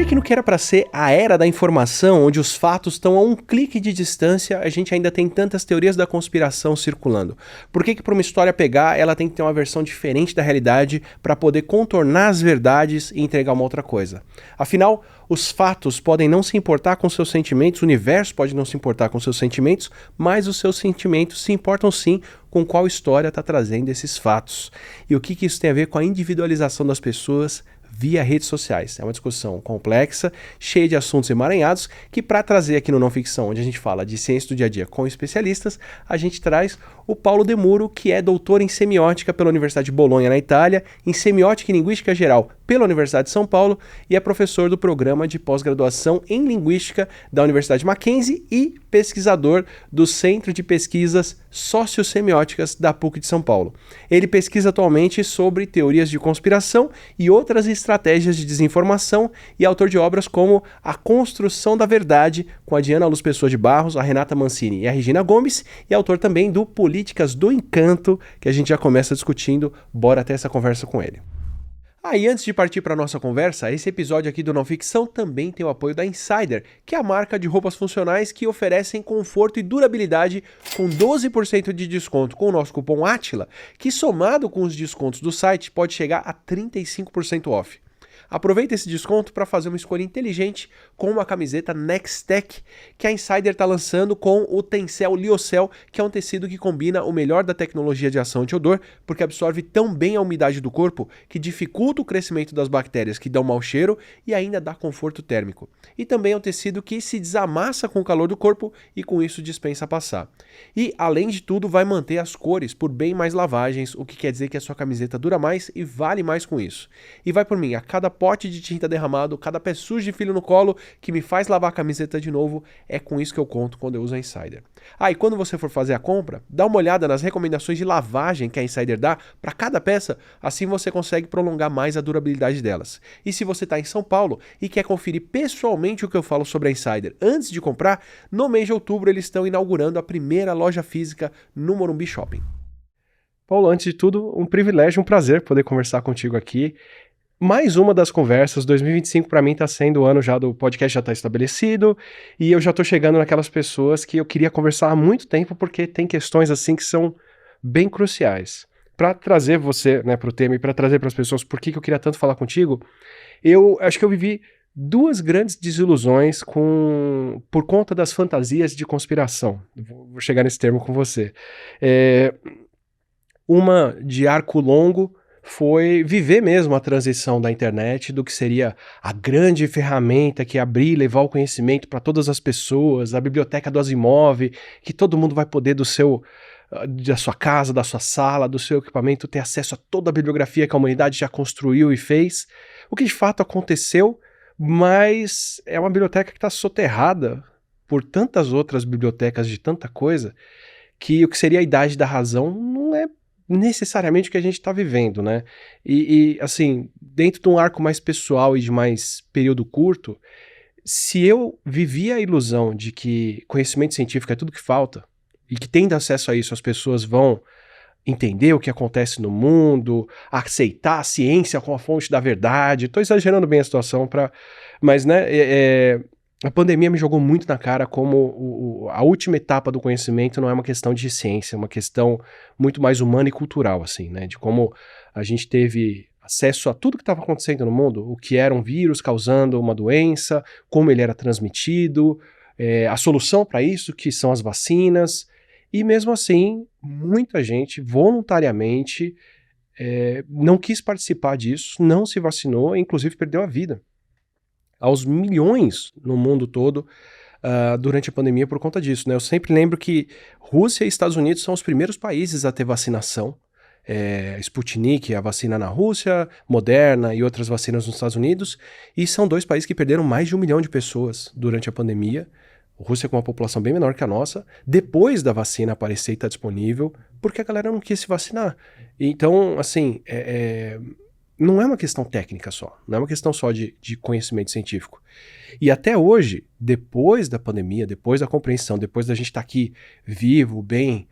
que no que era para ser a era da informação, onde os fatos estão a um clique de distância, a gente ainda tem tantas teorias da conspiração circulando? Por que para uma história pegar, ela tem que ter uma versão diferente da realidade para poder contornar as verdades e entregar uma outra coisa? Afinal, os fatos podem não se importar com seus sentimentos, o universo pode não se importar com seus sentimentos, mas os seus sentimentos se importam sim com qual história está trazendo esses fatos. E o que isso tem a ver com a individualização das pessoas via redes sociais? É uma discussão complexa, cheia de assuntos emaranhados, que para trazer aqui no Não Ficção, onde a gente fala de ciência do dia a dia com especialistas, a gente traz o Paulo De Muro, que é doutor em semiótica pela Universidade de Bolonha, na Itália, em semiótica e linguística geral pela Universidade de São Paulo e é professor do programa de pós-graduação em linguística da Universidade Mackenzie e pesquisador do Centro de Pesquisas Sociossemióticas da PUC de São Paulo. Ele pesquisa atualmente sobre teorias de conspiração e outras estratégias de desinformação e é autor de obras como A Construção da Verdade, com a Diana Luz Pessoa de Barros, a Renata Mancini e a Regina Gomes, e autor também do Políticas do Encanto, que a gente já começa discutindo. Bora ter essa conversa com ele. E antes de partir para a nossa conversa, esse episódio aqui do Não Ficção também tem o apoio da Insider, que é a marca de roupas funcionais que oferecem conforto e durabilidade com 12% de desconto com o nosso cupom ATILA, que somado com os descontos do site pode chegar a 35% off. Aproveita esse desconto para fazer uma escolha inteligente com uma camiseta Nextech que a Insider está lançando com o Tencel Lyocell, que é um tecido que combina o melhor da tecnologia de ação anti-odor, porque absorve tão bem a umidade do corpo que dificulta o crescimento das bactérias que dão mau cheiro e ainda dá conforto térmico. E também é um tecido que se desamassa com o calor do corpo e com isso dispensa passar. E, além de tudo, vai manter as cores por bem mais lavagens, o que quer dizer que a sua camiseta dura mais e vale mais com isso. E vai por mim, a cada pote de tinta derramado, cada pé sujo de filho no colo que me faz lavar a camiseta de novo, é com isso que eu conto quando eu uso a Insider. E quando você for fazer a compra, dá uma olhada nas recomendações de lavagem que a Insider dá para cada peça, assim você consegue prolongar mais a durabilidade delas. E se você está em São Paulo e quer conferir pessoalmente o que eu falo sobre a Insider antes de comprar, no mês de outubro eles estão inaugurando a primeira loja física no Morumbi Shopping. Paulo, antes de tudo, um privilégio, um prazer poder conversar contigo aqui. Mais uma das conversas, 2025 para mim está sendo o ano já do podcast, já está estabelecido, e eu já estou chegando naquelas pessoas que eu queria conversar há muito tempo, porque tem questões assim que são bem cruciais. Para trazer você para o tema e para trazer para as pessoas por que eu queria tanto falar contigo, eu acho que eu vivi duas grandes desilusões por conta das fantasias de conspiração. Vou chegar nesse termo com você. Uma de arco longo, foi viver mesmo a transição da internet, do que seria a grande ferramenta que abrir e levar o conhecimento para todas as pessoas, a biblioteca do Asimov, que todo mundo vai poder da sua casa, da sua sala, do seu equipamento, ter acesso a toda a bibliografia que a humanidade já construiu e fez, o que de fato aconteceu, mas é uma biblioteca que está soterrada por tantas outras bibliotecas de tanta coisa, que o que seria a idade da razão não é necessariamente o que a gente está vivendo, né? E assim, dentro de um arco mais pessoal e de mais período curto, se eu vivia a ilusão de que conhecimento científico é tudo que falta, e que tendo acesso a isso as pessoas vão entender o que acontece no mundo, aceitar a ciência como a fonte da verdade, estou exagerando bem a situação, mas né, a pandemia me jogou muito na cara como a última etapa do conhecimento não é uma questão de ciência, é uma questão muito mais humana e cultural, assim, né? De como a gente teve acesso a tudo que estava acontecendo no mundo, o que era um vírus causando uma doença, como ele era transmitido, a solução para isso, que são as vacinas, e mesmo assim, muita gente voluntariamente não quis participar disso, não se vacinou, inclusive perdeu a vida. Aos milhões no mundo todo durante a pandemia por conta disso, né? Eu sempre lembro que Rússia e Estados Unidos são os primeiros países a ter vacinação. Sputnik, a vacina na Rússia, Moderna e outras vacinas nos Estados Unidos, e são dois países que perderam mais de 1 milhão de pessoas durante a pandemia. A Rússia com uma população bem menor que a nossa, depois da vacina aparecer e estar disponível, porque a galera não quis se vacinar. Então, assim, não é uma questão técnica só, não é uma questão só de conhecimento científico. E até hoje, depois da pandemia, depois da compreensão, depois da gente estar aqui vivo, bem,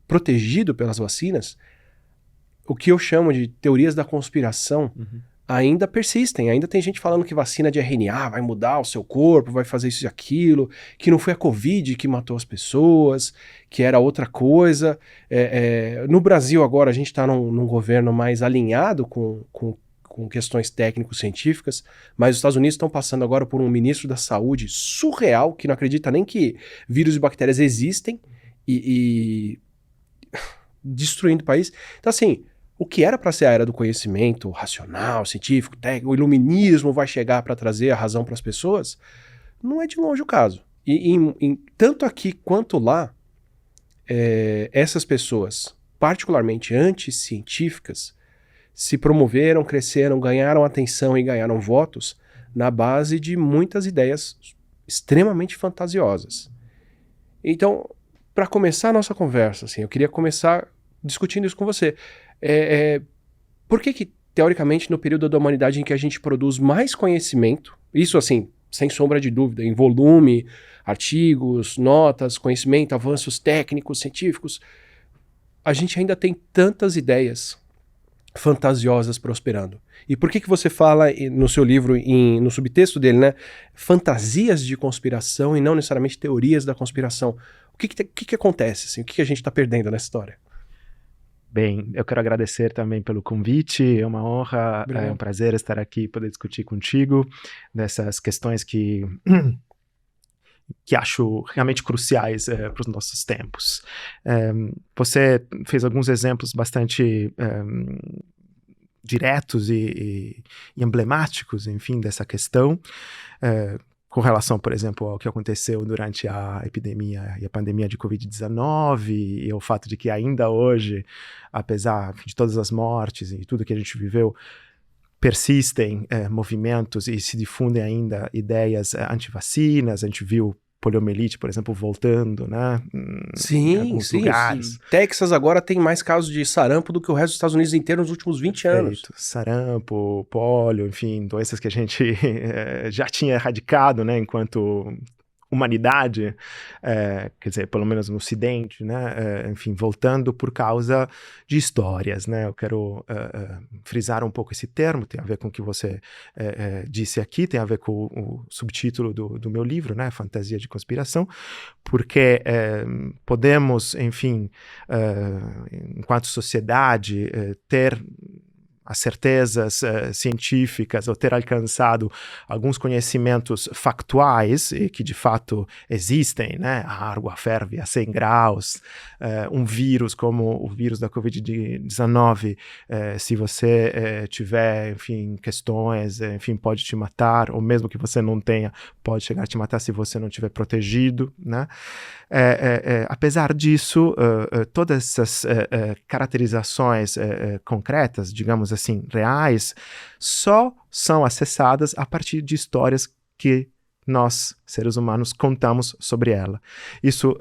protegido pelas vacinas, o que eu chamo de teorias da conspiração ainda persistem, ainda tem gente falando que vacina de RNA vai mudar o seu corpo, vai fazer isso e aquilo, que não foi a Covid que matou as pessoas, que era outra coisa. No Brasil agora a gente está num governo mais alinhado com questões técnico-científicas, mas os Estados Unidos estão passando agora por um ministro da saúde surreal, que não acredita nem que vírus e bactérias existem e destruindo o país. Então assim, o que era para ser a era do conhecimento racional, científico, técnico, o iluminismo vai chegar para trazer a razão para as pessoas, não é de longe o caso. Tanto aqui quanto lá, essas pessoas, particularmente anticientíficas, se promoveram, cresceram, ganharam atenção e ganharam votos na base de muitas ideias extremamente fantasiosas. Então, para começar a nossa conversa, assim, eu queria começar discutindo isso com você. Por que, teoricamente, no período da humanidade em que a gente produz mais conhecimento, isso assim, sem sombra de dúvida, em volume, artigos, notas, conhecimento, avanços técnicos, científicos, a gente ainda tem tantas ideias fantasiosas prosperando? E por que você fala no seu livro, no subtexto dele, né, fantasias de conspiração e não necessariamente teorias da conspiração? O que acontece? Assim? O que a gente está perdendo nessa história? Bem, eu quero agradecer também pelo convite, é uma honra, é um prazer estar aqui e poder discutir contigo dessas questões que acho realmente cruciais para os nossos tempos. Você fez alguns exemplos bastante diretos e emblemáticos, enfim, dessa questão, com relação, por exemplo, ao que aconteceu durante a epidemia e a pandemia de Covid-19 e ao fato de que ainda hoje, apesar de todas as mortes e tudo que a gente viveu, persistem movimentos e se difundem ainda ideias anti-vacinas. A gente viu poliomielite, por exemplo, voltando, né? Em alguns lugares. Sim. Texas agora tem mais casos de sarampo do que o resto dos Estados Unidos inteiro nos últimos 20 anos. Sarampo, pólio, enfim, doenças que a gente já tinha erradicado, né, enquanto humanidade, quer dizer, pelo menos no Ocidente, né, enfim, voltando por causa de histórias, né. Eu quero frisar um pouco esse termo, tem a ver com o que você disse aqui, tem a ver com o subtítulo do meu livro, né, Fantasia de Conspiração, porque podemos, enfim, enquanto sociedade, ter as certezas científicas ou ter alcançado alguns conhecimentos factuais e que de fato existem, né? A água ferve a 100 graus, um vírus como o vírus da Covid-19, se você tiver, enfim, questões, enfim, pode te matar, ou mesmo que você não tenha, pode chegar a te matar se você não estiver protegido, né? Apesar disso, todas essas caracterizações concretas, digamos assim, reais, só são acessadas a partir de histórias que nós, seres humanos, contamos sobre ela. Isso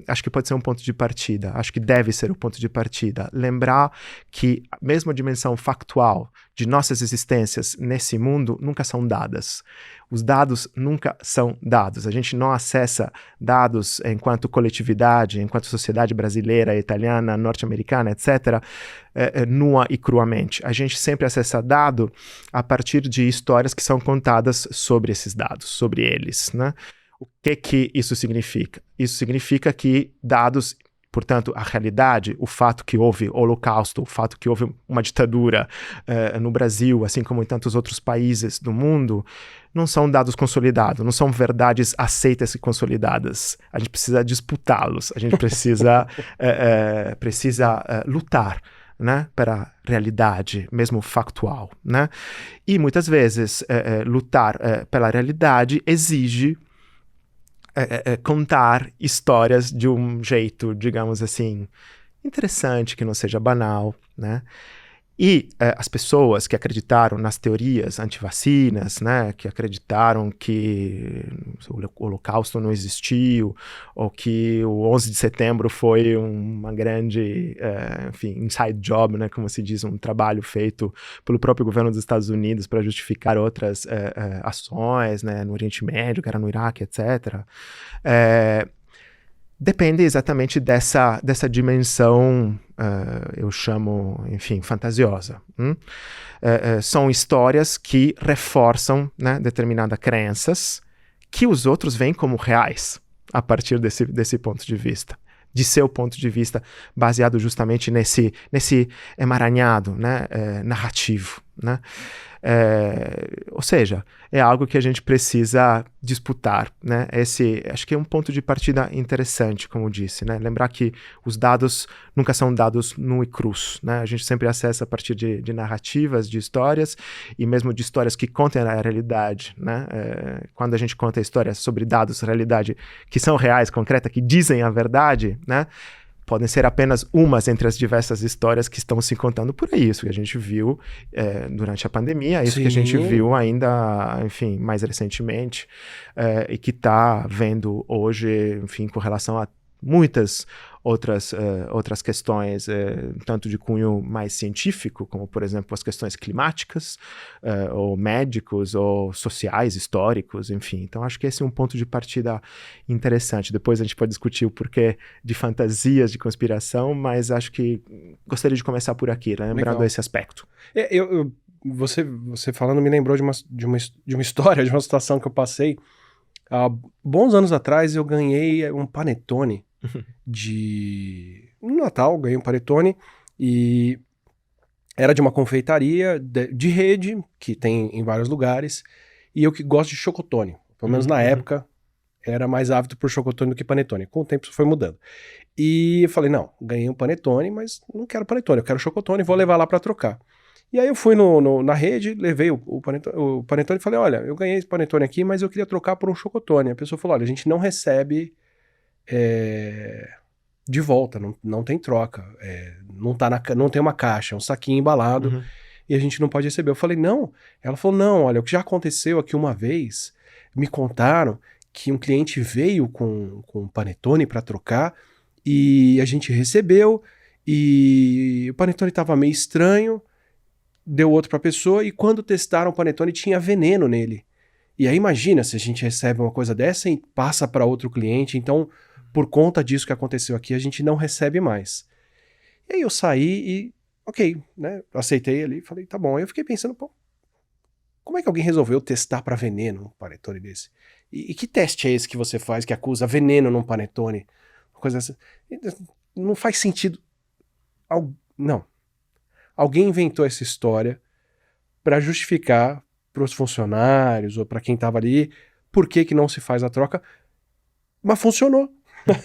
acho que pode ser um ponto de partida, acho que deve ser o ponto de partida. Lembrar que mesmo a dimensão factual de nossas existências nesse mundo nunca são dadas. Os dados nunca são dados. A gente não acessa dados enquanto coletividade, enquanto sociedade brasileira, italiana, norte-americana, etc., nua e cruamente. A gente sempre acessa dado a partir de histórias que são contadas sobre esses dados, sobre eles, né? O que isso significa? Isso significa que dados, portanto, a realidade, o fato que houve holocausto, o fato que houve uma ditadura no Brasil, assim como em tantos outros países do mundo, não são dados consolidados, não são verdades aceitas e consolidadas. A gente precisa disputá-los, a gente precisa, lutar, né, para a realidade, mesmo factual, né? E muitas vezes lutar pela realidade exige contar histórias de um jeito, digamos assim, interessante, que não seja banal, né? E as pessoas que acreditaram nas teorias antivacinas, né, que acreditaram que o Holocausto não existiu, ou que o 11 de setembro foi uma grande, enfim, inside job, né, como se diz, um trabalho feito pelo próprio governo dos Estados Unidos para justificar outras ações, né, no Oriente Médio, que era no Iraque, etc. depende exatamente dessa dimensão, eu chamo, enfim, fantasiosa. São histórias que reforçam, né, determinadas crenças que os outros veem como reais a partir desse ponto de vista. De seu ponto de vista, baseado justamente nesse emaranhado, né, narrativo, né? Ou seja, é algo que a gente precisa disputar, né? Acho que é um ponto de partida interessante, como disse, né? Lembrar que os dados nunca são dados nu e crus, né? A gente sempre acessa a partir de narrativas, de histórias, e mesmo de histórias que contem a realidade, né? Quando a gente conta histórias sobre dados, realidade, que são reais, concretas, que dizem a verdade, né? Podem ser apenas umas entre as diversas histórias que estão se contando por aí. Isso que a gente viu durante a pandemia, isso que a gente viu ainda, enfim, mais recentemente, e que está vendo hoje, enfim, com relação a muitas outras questões, tanto de cunho mais científico, como, por exemplo, as questões climáticas, ou médicos, ou sociais, históricos, enfim. Então, acho que esse é um ponto de partida interessante. Depois a gente pode discutir o porquê de fantasias, de conspiração, mas acho que gostaria de começar por aqui, né? Lembrando esse aspecto. Você falando me lembrou de uma história, de uma situação que eu passei. Há bons anos atrás eu ganhei um panetone no Natal, ganhei um panetone e era de uma confeitaria de rede, que tem em vários lugares, e eu que gosto de chocotone, pelo menos na época era mais ávido por chocotone do que panetone, com o tempo isso foi mudando. E eu falei, não, ganhei um panetone, mas não quero panetone, eu quero chocotone, vou levar lá para trocar. E aí eu fui na rede, levei o panetone e falei, olha, eu ganhei esse panetone aqui, mas eu queria trocar por um chocotone. A pessoa falou, olha, a gente não recebe de volta, não tem troca, não tem uma caixa, é um saquinho embalado, e a gente não pode receber. Eu falei, não. Ela falou, não, olha, o que já aconteceu aqui uma vez, me contaram que um cliente veio com um panetone para trocar, e a gente recebeu, e o panetone estava meio estranho, deu outro para a pessoa, e quando testaram o panetone tinha veneno nele. E aí imagina se a gente recebe uma coisa dessa e passa para outro cliente, então por conta disso que aconteceu aqui a gente não recebe mais. E aí eu saí e ok, né, aceitei ali, falei tá bom. Aí eu fiquei pensando, pô, como é que alguém resolveu testar para veneno um panetone desse? E que teste é esse que você faz que acusa veneno num panetone? Coisa assim. Não faz sentido. Não. Alguém inventou essa história para justificar para os funcionários ou para quem estava ali por que não se faz a troca, mas funcionou.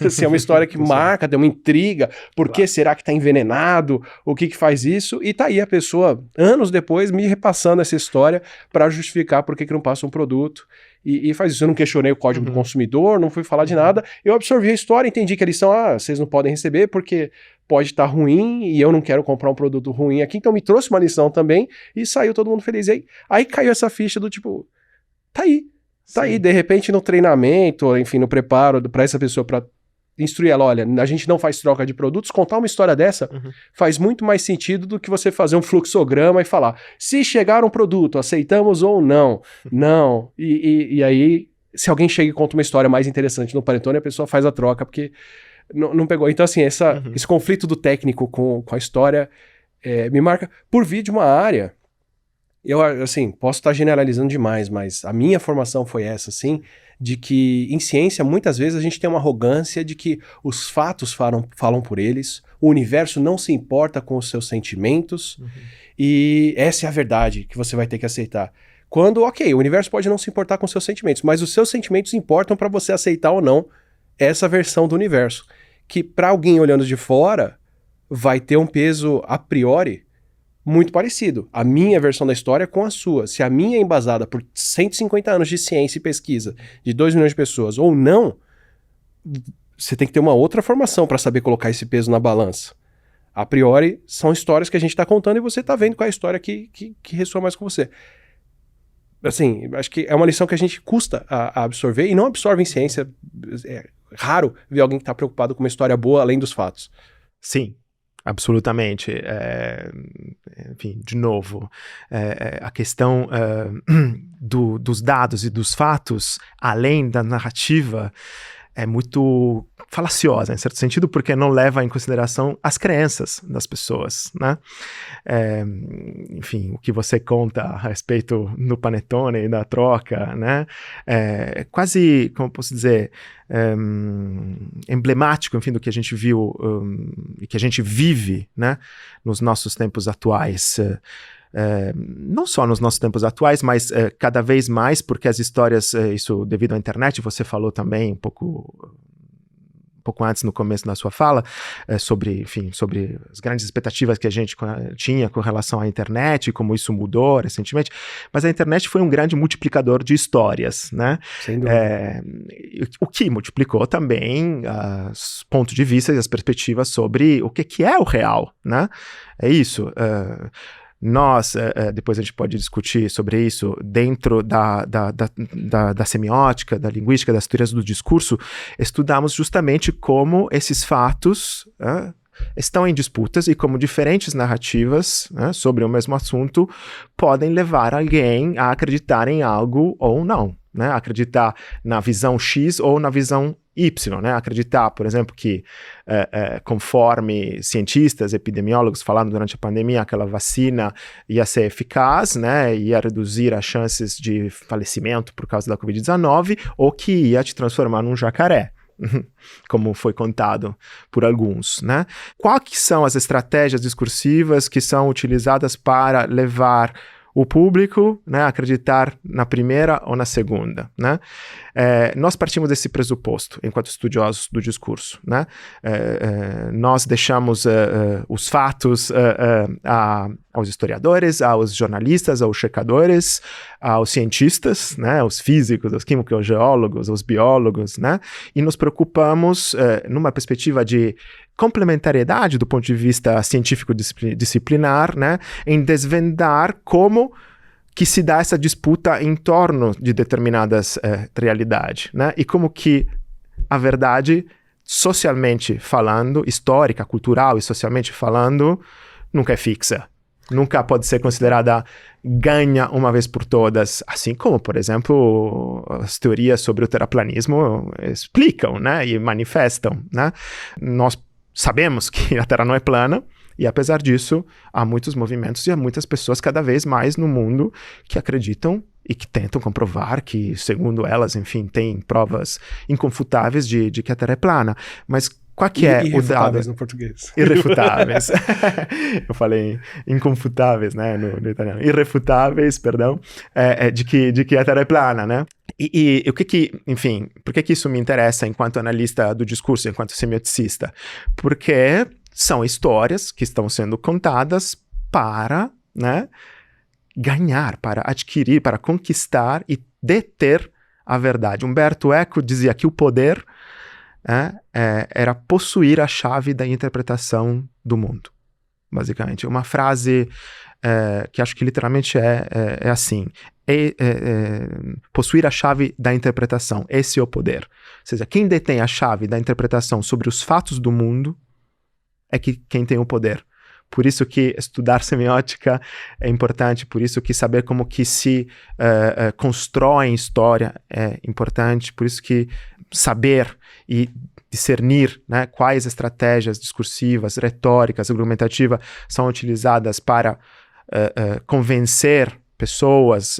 Assim, é uma história que marca, tem uma intriga, por que será que está envenenado, o que faz isso, e tá aí a pessoa, anos depois, me repassando essa história para justificar por que não passa um produto, e faz isso. Eu não questionei o código do consumidor, não fui falar de nada, eu absorvi a história, entendi que eles são, vocês não podem receber porque pode estar ruim, e eu não quero comprar um produto ruim aqui, então me trouxe uma lição também, e saiu todo mundo feliz. Aí caiu essa ficha do tipo, tá aí, de repente no treinamento, enfim, no preparo para essa pessoa, para instruir ela, olha, a gente não faz troca de produtos, contar uma história dessa faz muito mais sentido do que você fazer um fluxograma e falar, se chegar um produto, aceitamos ou não, não, e aí, se alguém chega e conta uma história mais interessante no panetone, a pessoa faz a troca, porque não pegou. Então assim, esse conflito do técnico com a história me marca por vir de uma área. Eu, assim, posso estar generalizando demais, mas a minha formação foi essa, assim, de que em ciência, muitas vezes, a gente tem uma arrogância de que os fatos falam por eles, o universo não se importa com os seus sentimentos, e essa é a verdade que você vai ter que aceitar. Quando, ok, o universo pode não se importar com os seus sentimentos, mas os seus sentimentos importam para você aceitar ou não essa versão do universo, que para alguém olhando de fora, vai ter um peso a priori muito parecido. A minha versão da história com a sua. Se a minha é embasada por 150 anos de ciência e pesquisa de 2 milhões de pessoas ou não, você tem que ter uma outra formação para saber colocar esse peso na balança. A priori, são histórias que a gente está contando e você está vendo qual é a história que ressoa mais com você. Assim, acho que é uma lição que a gente custa a absorver e não absorve em ciência. É raro ver alguém que está preocupado com uma história boa além dos fatos. Sim. Absolutamente. Enfim, de novo, a questão dos dados e dos fatos, além da narrativa, é muito falaciosa, em certo sentido, porque não leva em consideração as crenças das pessoas, né? Enfim, o que você conta a respeito do panetone e da troca, né? É quase, como posso dizer, emblemático, enfim, do que a gente viu e que a gente vive, né? Nos nossos tempos atuais. Não só nos nossos tempos atuais, mas cada vez mais, porque as histórias, isso devido à internet, você falou também um pouco antes, no começo da sua fala, sobre as grandes expectativas que a gente tinha com relação à internet, como isso mudou recentemente, mas a internet foi um grande multiplicador de histórias, né? Sem dúvida. O que multiplicou também os pontos de vista e as perspectivas sobre o que é o real, né? É isso. Nós, depois a gente pode discutir sobre isso, dentro da semiótica, da linguística, das teorias do discurso, estudamos justamente como esses fatos estão em disputas e como diferentes narrativas sobre o mesmo assunto podem levar alguém a acreditar em algo ou não, né? Acreditar na visão X ou na visão Y, né? Acreditar, por exemplo, que conforme cientistas, epidemiólogos falaram durante a pandemia, aquela vacina ia ser eficaz, né? Ia reduzir as chances de falecimento por causa da Covid-19, ou que ia te transformar num jacaré, como foi contado por alguns, né? Quais são as estratégias discursivas que são utilizadas para levar o público, né, a acreditar na primeira ou na segunda, né? Nós partimos desse pressuposto, enquanto estudiosos do discurso, né? Nós deixamos os fatos aos historiadores, aos jornalistas, aos checadores, aos cientistas, né, aos físicos, aos químicos, aos geólogos, aos biólogos, né? E nos preocupamos, numa perspectiva de complementariedade do ponto de vista científico-disciplinar, né, em desvendar como que se dá essa disputa em torno de determinadas realidades, né, e como que a verdade, socialmente falando, histórica, cultural e socialmente falando, nunca é fixa. Nunca pode ser considerada ganha uma vez por todas, assim como, por exemplo, as teorias sobre o terraplanismo explicam, né, e manifestam, né. Nós sabemos que a Terra não é plana, e apesar disso, há muitos movimentos e há muitas pessoas cada vez mais no mundo que acreditam e que tentam comprovar que, segundo elas, enfim, tem provas inconfutáveis de que a Terra é plana. Mas qual que é o dado? Irrefutáveis no português. Irrefutáveis. Eu falei inconfutáveis, né, no italiano. Irrefutáveis, perdão, de que a Terra é plana, né? E o enfim, por que isso me interessa enquanto analista do discurso, enquanto semioticista? Porque são histórias que estão sendo contadas para, né, ganhar, para adquirir, para conquistar e deter a verdade. Humberto Eco dizia que o poder era possuir a chave da interpretação do mundo, basicamente. Uma frase que acho que literalmente é assim: possuir a chave da interpretação, esse é o poder. Ou seja, quem detém a chave da interpretação sobre os fatos do mundo é quem tem o poder. Por isso que estudar semiótica é importante, por isso que saber como que se constrói história é importante, por isso que saber e discernir, né, quais estratégias discursivas, retóricas, argumentativas são utilizadas para convencer pessoas,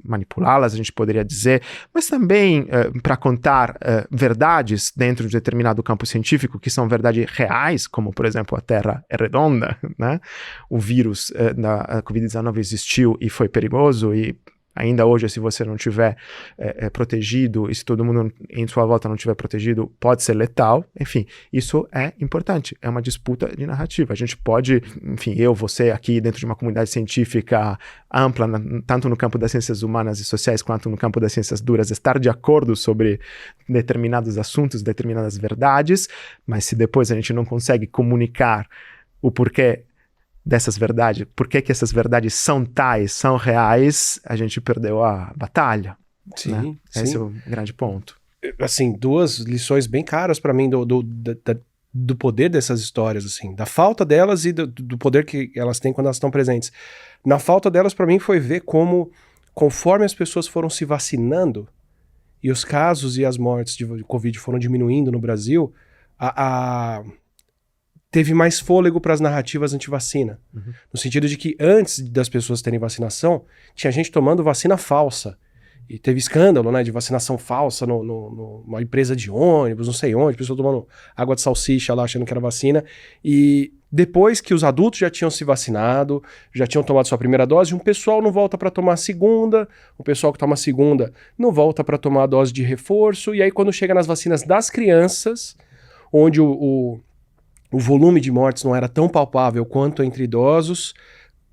manipulá-las, a gente poderia dizer, mas também para contar verdades dentro de determinado campo científico que são verdades reais, como, por exemplo, a Terra é redonda, né? O vírus da Covid-19 existiu e foi perigoso, e ainda hoje, se você não tiver protegido, e se todo mundo em sua volta não tiver protegido, pode ser letal. Enfim, isso é importante, é uma disputa de narrativa. A gente pode, enfim, você aqui dentro de uma comunidade científica ampla, tanto no campo das ciências humanas e sociais, quanto no campo das ciências duras, estar de acordo sobre determinados assuntos, determinadas verdades, mas se depois a gente não consegue comunicar o porquê dessas verdades, por que essas verdades são tais, são reais, a gente perdeu a batalha. Sim, né? sim. Esse é o grande ponto. Assim, duas lições bem caras para mim do poder dessas histórias, assim, da falta delas e do poder que elas têm quando elas estão presentes. Na falta delas, para mim, foi ver como, conforme as pessoas foram se vacinando, e os casos e as mortes de Covid foram diminuindo no Brasil, teve mais fôlego para as narrativas anti-vacina. No sentido de que antes das pessoas terem vacinação, tinha gente tomando vacina falsa. E teve escândalo, né, de vacinação falsa numa empresa de ônibus, não sei onde, pessoa tomando água de salsicha lá achando que era vacina. E depois que os adultos já tinham se vacinado, já tinham tomado sua primeira dose, um pessoal não volta para tomar a segunda, o pessoal que toma a segunda não volta para tomar a dose de reforço. E aí quando chega nas vacinas das crianças, onde o volume de mortes não era tão palpável quanto entre idosos,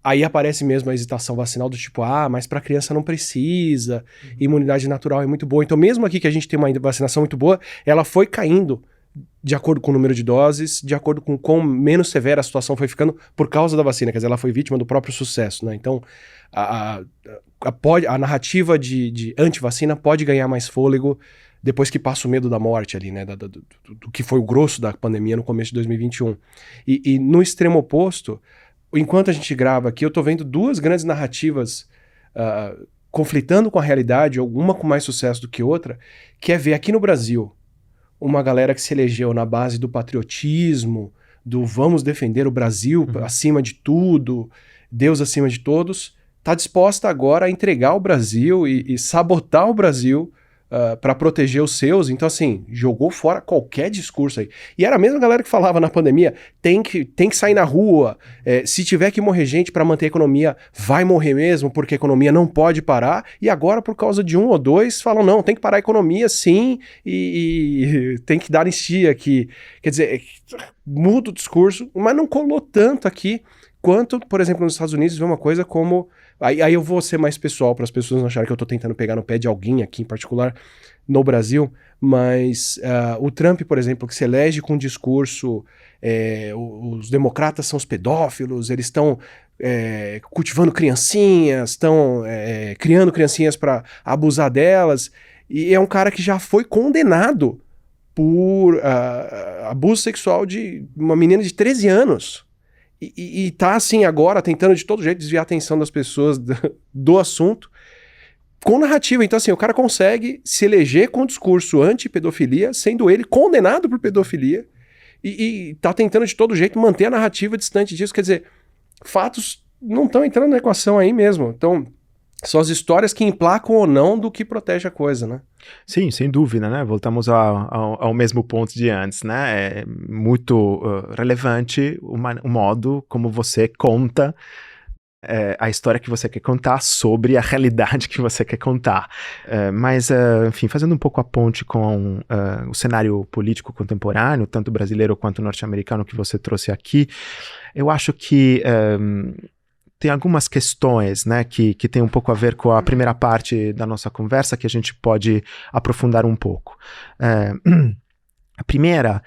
aí aparece mesmo a hesitação vacinal do tipo, mas para criança não precisa, imunidade natural é muito boa. Então mesmo aqui que a gente tem uma vacinação muito boa, ela foi caindo de acordo com o número de doses, de acordo com quão menos severa a situação foi ficando por causa da vacina, quer dizer, ela foi vítima do próprio sucesso, né? Então a narrativa de anti-vacina pode ganhar mais fôlego depois que passa o medo da morte ali, né, do que foi o grosso da pandemia no começo de 2021. E no extremo oposto, enquanto a gente grava aqui, eu tô vendo duas grandes narrativas conflitando com a realidade, uma com mais sucesso do que outra, que é ver aqui no Brasil uma galera que se elegeu na base do patriotismo, do vamos defender o Brasil acima de tudo, Deus acima de todos, tá disposta agora a entregar o Brasil e sabotar o Brasil para proteger os seus. Então, assim, jogou fora qualquer discurso aí. E era a mesma galera que falava na pandemia, tem que sair na rua, se tiver que morrer gente para manter a economia, vai morrer mesmo, porque a economia não pode parar. E agora, por causa de um ou dois, falam, não, tem que parar a economia sim, e tem que dar anistia aqui. Quer dizer, muda o discurso, mas não colou tanto aqui, quanto, por exemplo, nos Estados Unidos, vê uma coisa como... Aí eu vou ser mais pessoal para as pessoas não acharem que eu tô tentando pegar no pé de alguém aqui em particular no Brasil, mas o Trump, por exemplo, que se elege com um discurso, os democratas são os pedófilos, eles estão cultivando criancinhas, estão criando criancinhas para abusar delas, e é um cara que já foi condenado por abuso sexual de uma menina de 13 anos. E tá assim agora tentando de todo jeito desviar a atenção das pessoas do assunto com narrativa. Então assim, o cara consegue se eleger com um discurso anti-pedofilia, sendo ele condenado por pedofilia, e tá tentando de todo jeito manter a narrativa distante disso. Quer dizer, fatos não estão entrando na equação aí mesmo. Então são as histórias que emplacam ou não do que protege a coisa, né? Sim, sem dúvida, né? Voltamos ao mesmo ponto de antes, né? É muito relevante o modo como você conta a história que você quer contar sobre a realidade que você quer contar. Mas, enfim, fazendo um pouco a ponte com o cenário político contemporâneo, tanto brasileiro quanto norte-americano que você trouxe aqui, eu acho que tem algumas questões, né, que tem um pouco a ver com a primeira parte da nossa conversa que a gente pode aprofundar um pouco. A primeira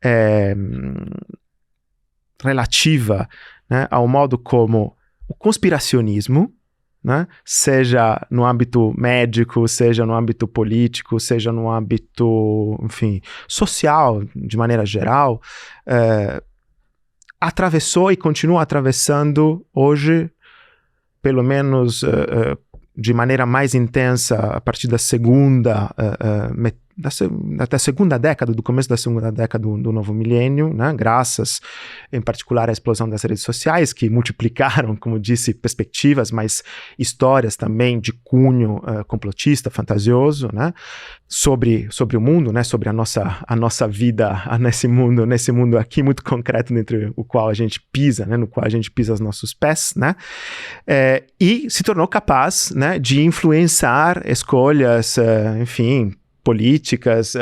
é relativa, né, ao modo como o conspiracionismo, né, seja no âmbito médico, seja no âmbito político, seja no âmbito, enfim, social, de maneira geral, atravessou e continua atravessando hoje, pelo menos de maneira mais intensa, a partir da segunda década, do começo da segunda década do novo milênio, né, graças em particular à explosão das redes sociais, que multiplicaram, como disse, perspectivas, mas histórias também de cunho complotista, fantasioso, né, sobre o mundo, né, sobre a nossa vida nesse mundo aqui muito concreto dentro o qual a gente pisa, né, no qual a gente pisa os nossos pés, né, e se tornou capaz, né, de influenciar escolhas, enfim, políticas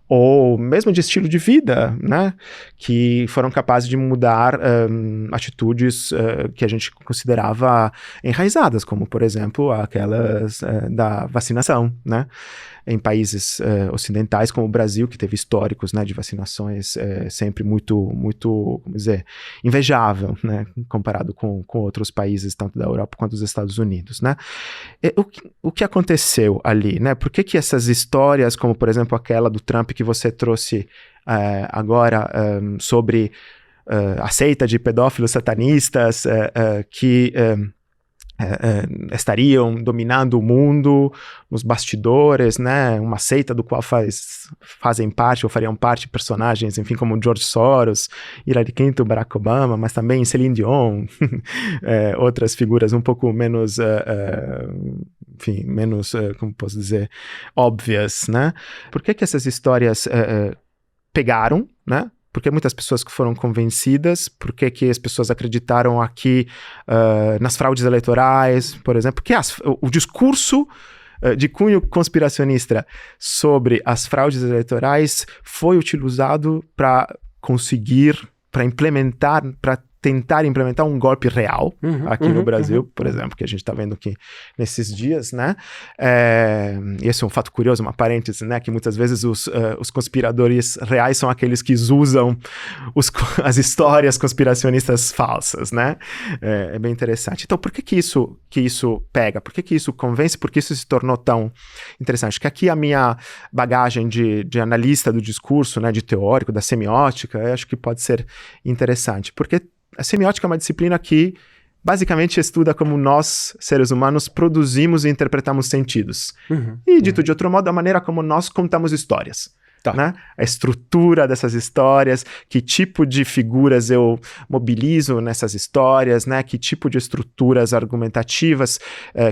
ou mesmo de estilo de vida, né, que foram capazes de mudar atitudes que a gente considerava enraizadas, como, por exemplo, aquelas da vacinação, né, em países ocidentais como o Brasil, que teve históricos, né, de vacinações sempre muito, como dizer, invejável, né, comparado com outros países, tanto da Europa quanto dos Estados Unidos, né. O que aconteceu ali, né? Por que essas histórias, como por exemplo aquela do Trump que você trouxe agora sobre a seita de pedófilos satanistas que estariam dominando o mundo nos bastidores, né? Uma seita do qual fazem parte ou fariam parte personagens, enfim, como George Soros, Hillary Clinton, Barack Obama, mas também Celine Dion, outras figuras um pouco menos, enfim, menos, como posso dizer, óbvias, né? Por que essas histórias pegaram, né? Porque muitas pessoas que foram convencidas, por que as pessoas acreditaram aqui nas fraudes eleitorais, por exemplo, porque o discurso de cunho conspiracionista sobre as fraudes eleitorais foi utilizado para tentar implementar um golpe real aqui no Brasil, por exemplo, que a gente está vendo aqui nesses dias, né? Esse é um fato curioso, uma parêntese, né? Que muitas vezes os conspiradores reais são aqueles que usam as histórias conspiracionistas falsas, né? É bem interessante. Então, por que isso pega? Por que isso convence? Por que isso se tornou tão interessante? Que aqui a minha bagagem de analista do discurso, né? De teórico, da semiótica, eu acho que pode ser interessante, porque a semiótica é uma disciplina que basicamente estuda como nós, seres humanos, produzimos e interpretamos sentidos. E, dito de outro modo, a maneira como nós contamos histórias. Tá. Né? A estrutura dessas histórias, que tipo de figuras eu mobilizo nessas histórias, né? Que tipo de estruturas argumentativas,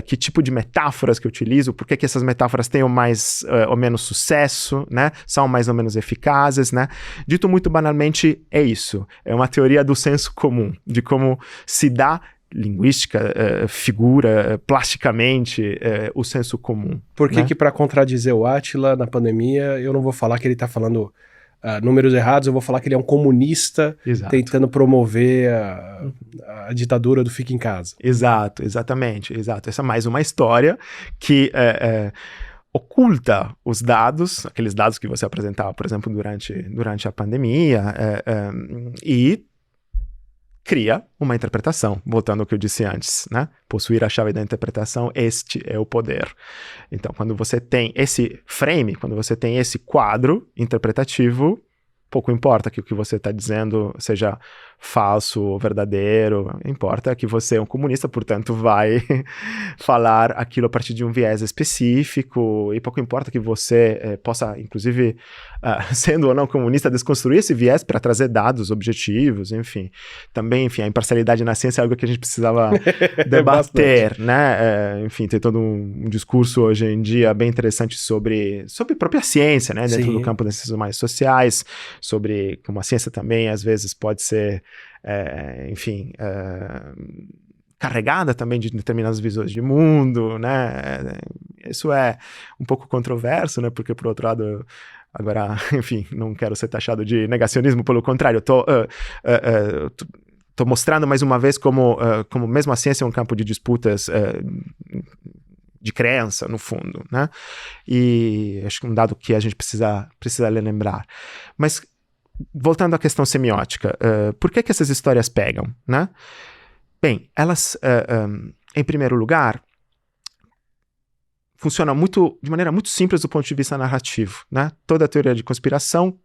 que tipo de metáforas que eu utilizo, por que essas metáforas têm mais ou menos sucesso, né? São mais ou menos eficazes, né? Dito muito banalmente, é isso. É uma teoria do senso comum, de como se dá linguística, figura, plasticamente, o senso comum. Por que para contradizer o Átila na pandemia, eu não vou falar que ele está falando números errados, eu vou falar que ele é um comunista tentando promover a ditadura do fica em casa. Exatamente. Essa é mais uma história que oculta os dados, aqueles dados que você apresentava, por exemplo, durante a pandemia, e cria uma interpretação, voltando ao que eu disse antes, né? Possuir a chave da interpretação, este é o poder. Então, quando você tem esse frame, quando você tem esse quadro interpretativo, pouco importa que o que você está dizendo seja falso ou verdadeiro, importa que você é um comunista, portanto vai falar aquilo a partir de um viés específico, e pouco importa que você possa, inclusive, sendo ou não comunista, desconstruir esse viés para trazer dados objetivos, enfim. Também, a imparcialidade na ciência é algo que a gente precisava debater, né? Enfim, tem todo um discurso hoje em dia bem interessante sobre a própria ciência, né? Dentro do campo das ciências mais sociais, sobre como a ciência também, às vezes, pode ser carregada também de determinadas visões de mundo, né? Isso é um pouco controverso, né? Porque, por outro lado, agora, enfim, não quero ser taxado de negacionismo, pelo contrário, tô mostrando mais uma vez como mesmo a ciência é um campo de disputas de crença, no fundo, né? E acho que um dado que a gente precisa lembrar. Mas voltando à questão semiótica, por que essas histórias pegam, né? Bem, elas, em primeiro lugar, funcionam de maneira muito simples do ponto de vista narrativo, né? Toda a teoria de conspiração,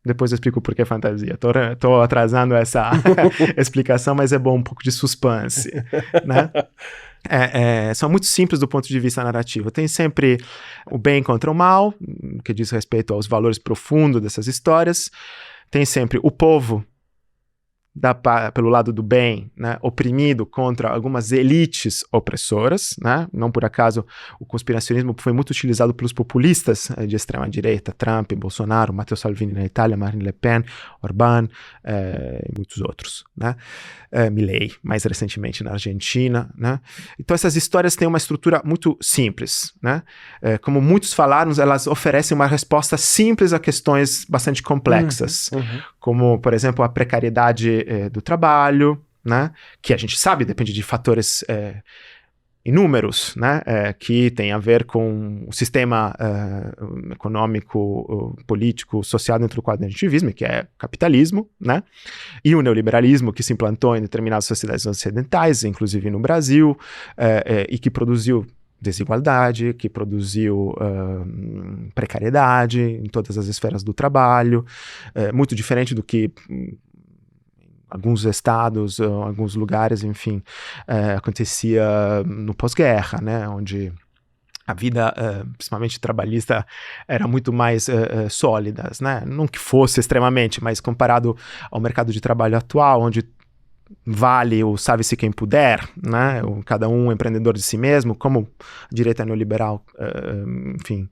depois eu explico por que fantasia. Tô atrasando essa explicação, mas é bom um pouco de suspense, né? São muito simples do ponto de vista narrativo. Tem sempre o bem contra o mal, que diz respeito aos valores profundos dessas histórias. Tem sempre o povo pelo lado do bem, né, oprimido contra algumas elites opressoras, né? Não por acaso o conspiracionismo foi muito utilizado pelos populistas de extrema direita, Trump, Bolsonaro, Matteo Salvini na Itália, Marine Le Pen, Orbán e muitos outros, né? Milei, mais recentemente na Argentina, né? Então essas histórias têm uma estrutura muito simples, né? Como muitos falaram, elas oferecem uma resposta simples a questões bastante complexas, como, por exemplo, a precariedade do trabalho, né? Que a gente sabe depende de fatores inúmeros, né? Que tem a ver com o sistema econômico, político, social dentro do qual a gente vive, que é capitalismo, né? E o neoliberalismo que se implantou em determinadas sociedades ocidentais, inclusive no Brasil, e que produziu desigualdade, que produziu precariedade em todas as esferas do trabalho, muito diferente do que alguns estados, alguns lugares, enfim, acontecia no pós-guerra, né, onde a vida, principalmente trabalhista, era muito mais sólida, né? Não que fosse extremamente, mas comparado ao mercado de trabalho atual, onde vale o sabe-se quem puder, né? Cada um empreendedor de si mesmo, como a direita neoliberal, enfim,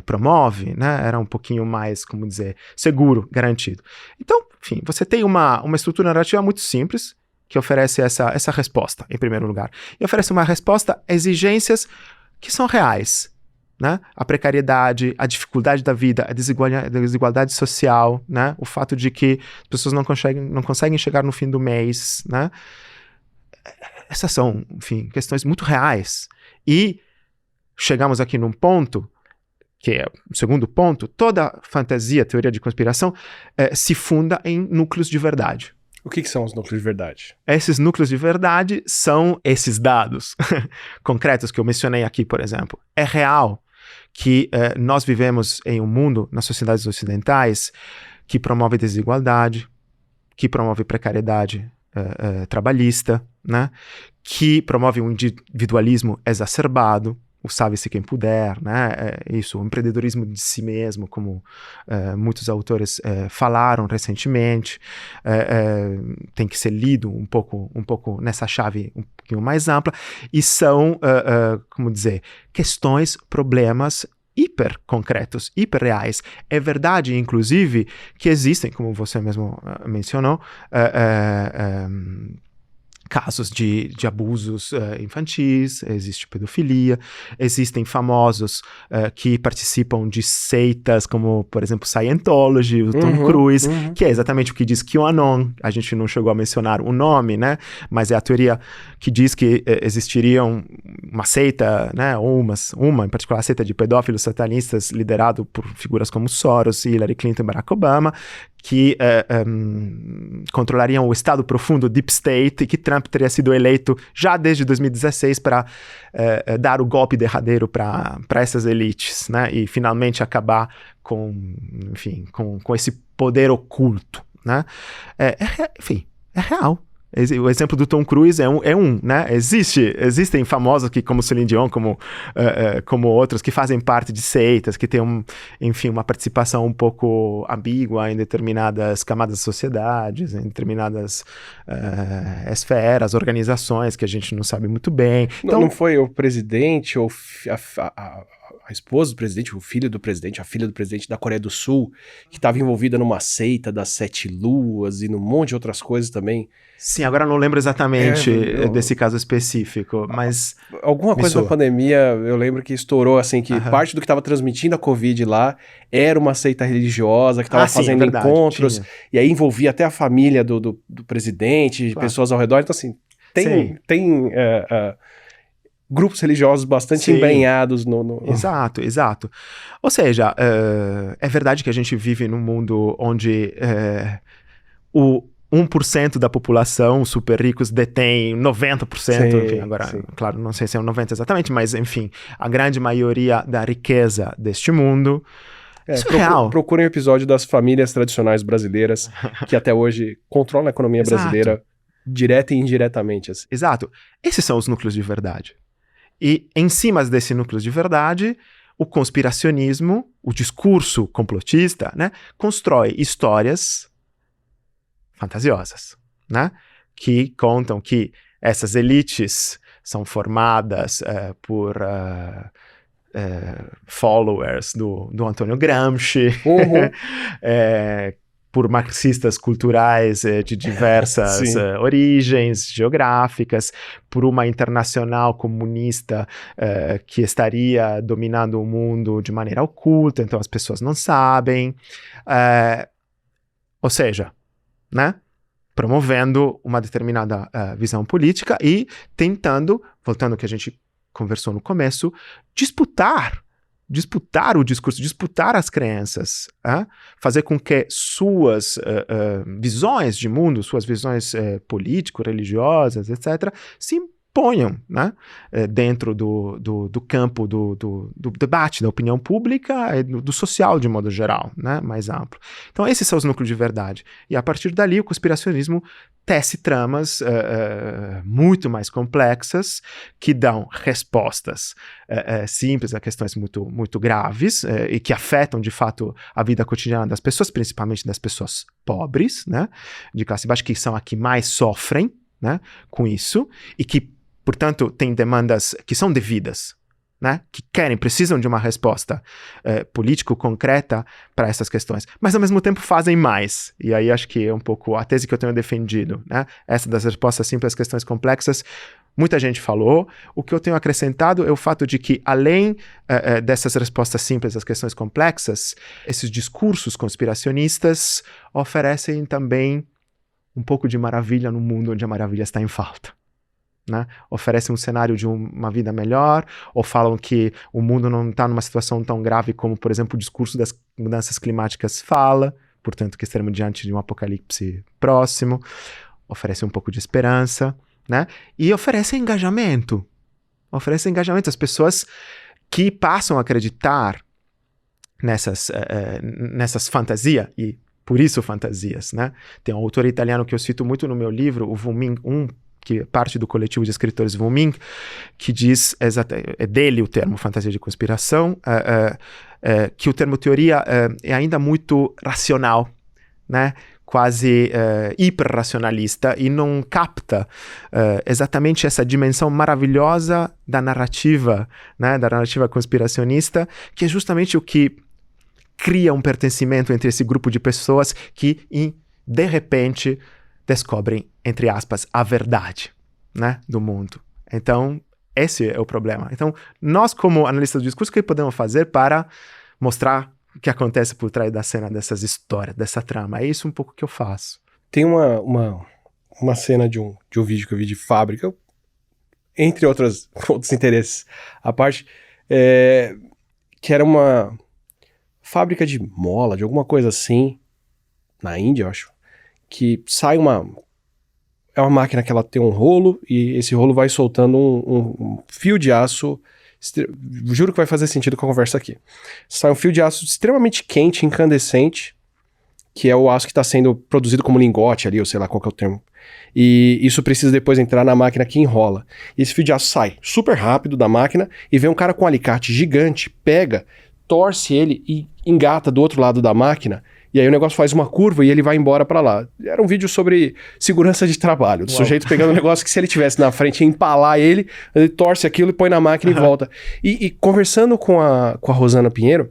promove, né? Era um pouquinho mais, como dizer, seguro, garantido. Então, enfim, você tem uma estrutura narrativa muito simples, que oferece essa resposta, em primeiro lugar. E oferece uma resposta a exigências que são reais, né? A precariedade, a dificuldade da vida, a desigualdade social, né? O fato de que as pessoas não conseguem chegar no fim do mês, né? Essas são, enfim, questões muito reais. E chegamos aqui num ponto, que é o segundo ponto, toda fantasia, teoria de conspiração, se funda em núcleos de verdade. O que são os núcleos de verdade? Esses núcleos de verdade são esses dados concretos que eu mencionei aqui, por exemplo. É real que nós vivemos em um mundo, nas sociedades ocidentais, que promove desigualdade, que promove precariedade trabalhista, né? Que promove um individualismo exacerbado, o sabe-se quem puder, né? Isso, o empreendedorismo de si mesmo, como muitos autores falaram recentemente, tem que ser lido um pouco nessa chave um pouquinho mais ampla, e são, como dizer, questões, problemas hiper concretos, hiper reais. É verdade, inclusive, que existem, como você mesmo mencionou, casos de abusos infantis, existe pedofilia, existem famosos que participam de seitas como, por exemplo, Scientology, o Tom Cruise, que é exatamente o que diz QAnon. A gente não chegou a mencionar o nome, né? Mas é a teoria que diz que existiria uma seita, né? Ou uma, em particular, seita de pedófilos satanistas liderado por figuras como Soros, Hillary Clinton e Barack Obama, que controlariam o Estado profundo, Deep State, e que Trump teria sido eleito já desde 2016 para dar o golpe derradeiro para essas elites, né? E finalmente acabar com esse poder oculto, né? Enfim, é real. O exemplo do Tom Cruise é um, né? Existem famosos que, como Celine Dion, como outros, que fazem parte de seitas, que têm, enfim, uma participação um pouco ambígua em determinadas camadas da sociedade, em determinadas esferas, organizações que a gente não sabe muito bem. Então, não foi o presidente ou a esposa do presidente, o filho do presidente, a filha do presidente da Coreia do Sul, que estava envolvida numa seita das 7 luas e num monte de outras coisas também. Sim, agora eu não lembro exatamente desse caso específico, mas... Alguma coisa na pandemia, eu lembro que estourou, assim, que parte do que estava transmitindo a Covid lá era uma seita religiosa que estava fazendo encontros, e aí envolvia até a família do presidente, pessoas ao redor. Então, assim, tem grupos religiosos bastante embrenhados no... Exato. Ou seja, é verdade que a gente vive num mundo onde o 1% da população, os super ricos, detém 90%, enfim, agora, claro, não sei se é 90% exatamente, mas, enfim, a grande maioria da riqueza deste mundo. Isso é real. Procurem o episódio das famílias tradicionais brasileiras, que até hoje controlam a economia brasileira direta e indiretamente. Assim. Exato. Esses são os núcleos de verdade. E em cima desses núcleos de verdade, o conspiracionismo, o discurso complotista, né, constrói histórias fantasiosas, né, que contam que essas elites são formadas por followers do Antônio Gramsci, por marxistas culturais de diversas origens geográficas, por uma internacional comunista que estaria dominando o mundo de maneira oculta, então as pessoas não sabem. Ou seja, né, promovendo uma determinada visão política e tentando, voltando ao que a gente conversou no começo, disputar o discurso, disputar as crenças, fazer com que suas visões de mundo, suas visões político-religiosas, etc., se exponham, né, dentro do campo do debate, da opinião pública e do social de modo geral, né, mais amplo. Então esses são os núcleos de verdade. E a partir dali o conspiracionismo tece tramas muito mais complexas que dão respostas simples a questões muito, muito graves e que afetam de fato a vida cotidiana das pessoas, principalmente das pessoas pobres, né, de classe baixa, que são a que mais sofrem, né, com isso, e que, portanto, têm demandas que são devidas, né, que precisam de uma resposta político-concreta para essas questões, mas ao mesmo tempo fazem mais. E aí acho que é um pouco a tese que eu tenho defendido, né, essa das respostas simples às questões complexas. Muita gente falou. O que eu tenho acrescentado é o fato de que, além dessas respostas simples às questões complexas, esses discursos conspiracionistas oferecem também um pouco de maravilha no mundo onde a maravilha está em falta, né? Oferecem um cenário de uma vida melhor, ou falam que o mundo não está numa situação tão grave como, por exemplo, o discurso das mudanças climáticas fala, portanto que estaremos diante de um apocalipse próximo. Oferecem um pouco de esperança, né? E oferecem engajamento. Oferecem engajamento às pessoas que passam a acreditar nessas fantasias, e por isso fantasias, né? Tem um autor italiano que eu cito muito no meu livro, o Wunmi, que é parte do coletivo de escritores Wunmi, que diz, é dele o termo fantasia de conspiração, que o termo teoria é ainda muito racional, né? Quase hiperracionalista, e não capta exatamente essa dimensão maravilhosa da narrativa, né, da narrativa conspiracionista, que é justamente o que cria um pertencimento entre esse grupo de pessoas que, de repente, descobrem, entre aspas, a verdade, né, do mundo. Então, esse é o problema. Então, nós, como analistas do discurso, o que podemos fazer para mostrar o que acontece por trás da cena dessas histórias, dessa trama? É isso um pouco que eu faço. Tem uma cena de um vídeo que eu vi de fábrica, entre outros interesses à parte, que era uma fábrica de mola, de alguma coisa assim, na Índia, eu acho, que sai é uma máquina que ela tem um rolo, e esse rolo vai soltando um fio de aço. Juro que vai fazer sentido com a conversa aqui. Sai um fio de aço extremamente quente, incandescente, que é o aço que está sendo produzido como lingote ali, ou sei lá qual que é o termo. E isso precisa depois entrar na máquina que enrola. E esse fio de aço sai super rápido da máquina, e vem um cara com um alicate gigante, pega, torce ele e engata do outro lado da máquina, e aí o negócio faz uma curva e ele vai embora pra lá. Era um vídeo sobre segurança de trabalho. O sujeito pegando um negócio que, se ele tivesse na frente, ia empalar ele torce aquilo e põe na máquina e volta. E conversando com a Rosana Pinheiro,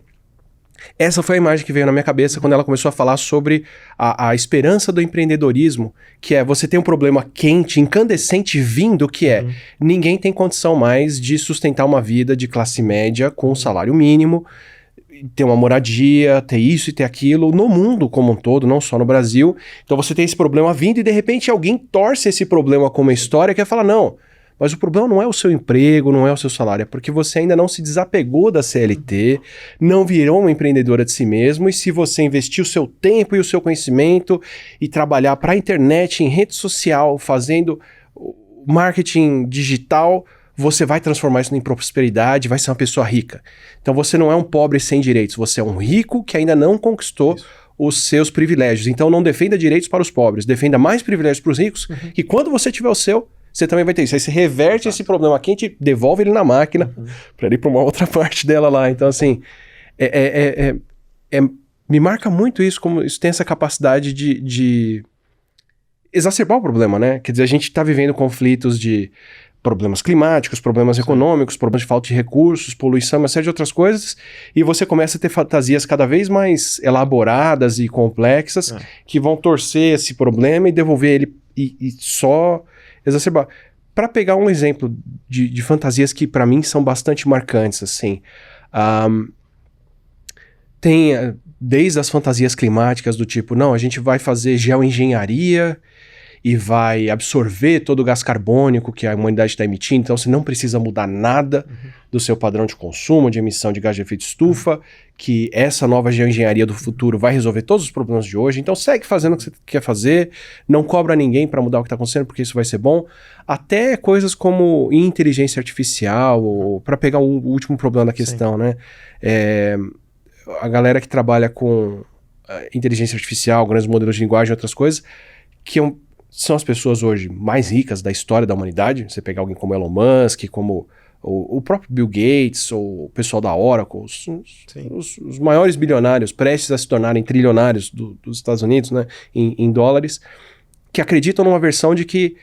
essa foi a imagem que veio na minha cabeça quando ela começou a falar sobre a esperança do empreendedorismo, que é você ter um problema quente, incandescente vindo, que é ninguém tem condição mais de sustentar uma vida de classe média com um salário mínimo, ter uma moradia, ter isso e ter aquilo, no mundo como um todo, não só no Brasil. Então você tem esse problema vindo e de repente alguém torce esse problema como uma história que é falar, não, mas o problema não é o seu emprego, não é o seu salário, é porque você ainda não se desapegou da CLT, não virou uma empreendedora de si mesmo, e se você investir o seu tempo e o seu conhecimento e trabalhar para a internet, em rede social, fazendo marketing digital, você vai transformar isso em prosperidade, vai ser uma pessoa rica. Então você não é um pobre sem direitos, você é um rico que ainda não conquistou os seus privilégios. Então não defenda direitos para os pobres, defenda mais privilégios para os ricos, que quando você tiver o seu, você também vai ter isso. Aí você reverte esse problema quente, devolve ele na máquina, para ele ir para uma outra parte dela lá. Então assim, me marca muito isso, como isso tem essa capacidade de exacerbar o problema, né? Quer dizer, a gente está vivendo conflitos de problemas climáticos, problemas econômicos, problemas de falta de recursos, poluição, uma série de outras coisas, e você começa a ter fantasias cada vez mais elaboradas e complexas que vão torcer esse problema e devolver ele e só exacerbar. Para pegar um exemplo de fantasias que para mim são bastante marcantes, assim, tem desde as fantasias climáticas do tipo, não, a gente vai fazer geoengenharia e vai absorver todo o gás carbônico que a humanidade está emitindo, então você não precisa mudar nada do seu padrão de consumo, de emissão de gás de efeito estufa, que essa nova geoengenharia do futuro vai resolver todos os problemas de hoje, então segue fazendo o que você quer fazer, não cobra ninguém para mudar o que está acontecendo, porque isso vai ser bom, até coisas como inteligência artificial, para pegar o último problema da questão, né? A galera que trabalha com inteligência artificial, grandes modelos de linguagem e outras coisas, que são as pessoas hoje mais ricas da história da humanidade. Você pegar alguém como Elon Musk, como o próprio Bill Gates, ou o pessoal da Oracle, os maiores bilionários prestes a se tornarem trilionários dos Estados Unidos, né, em dólares, que acreditam numa versão de que,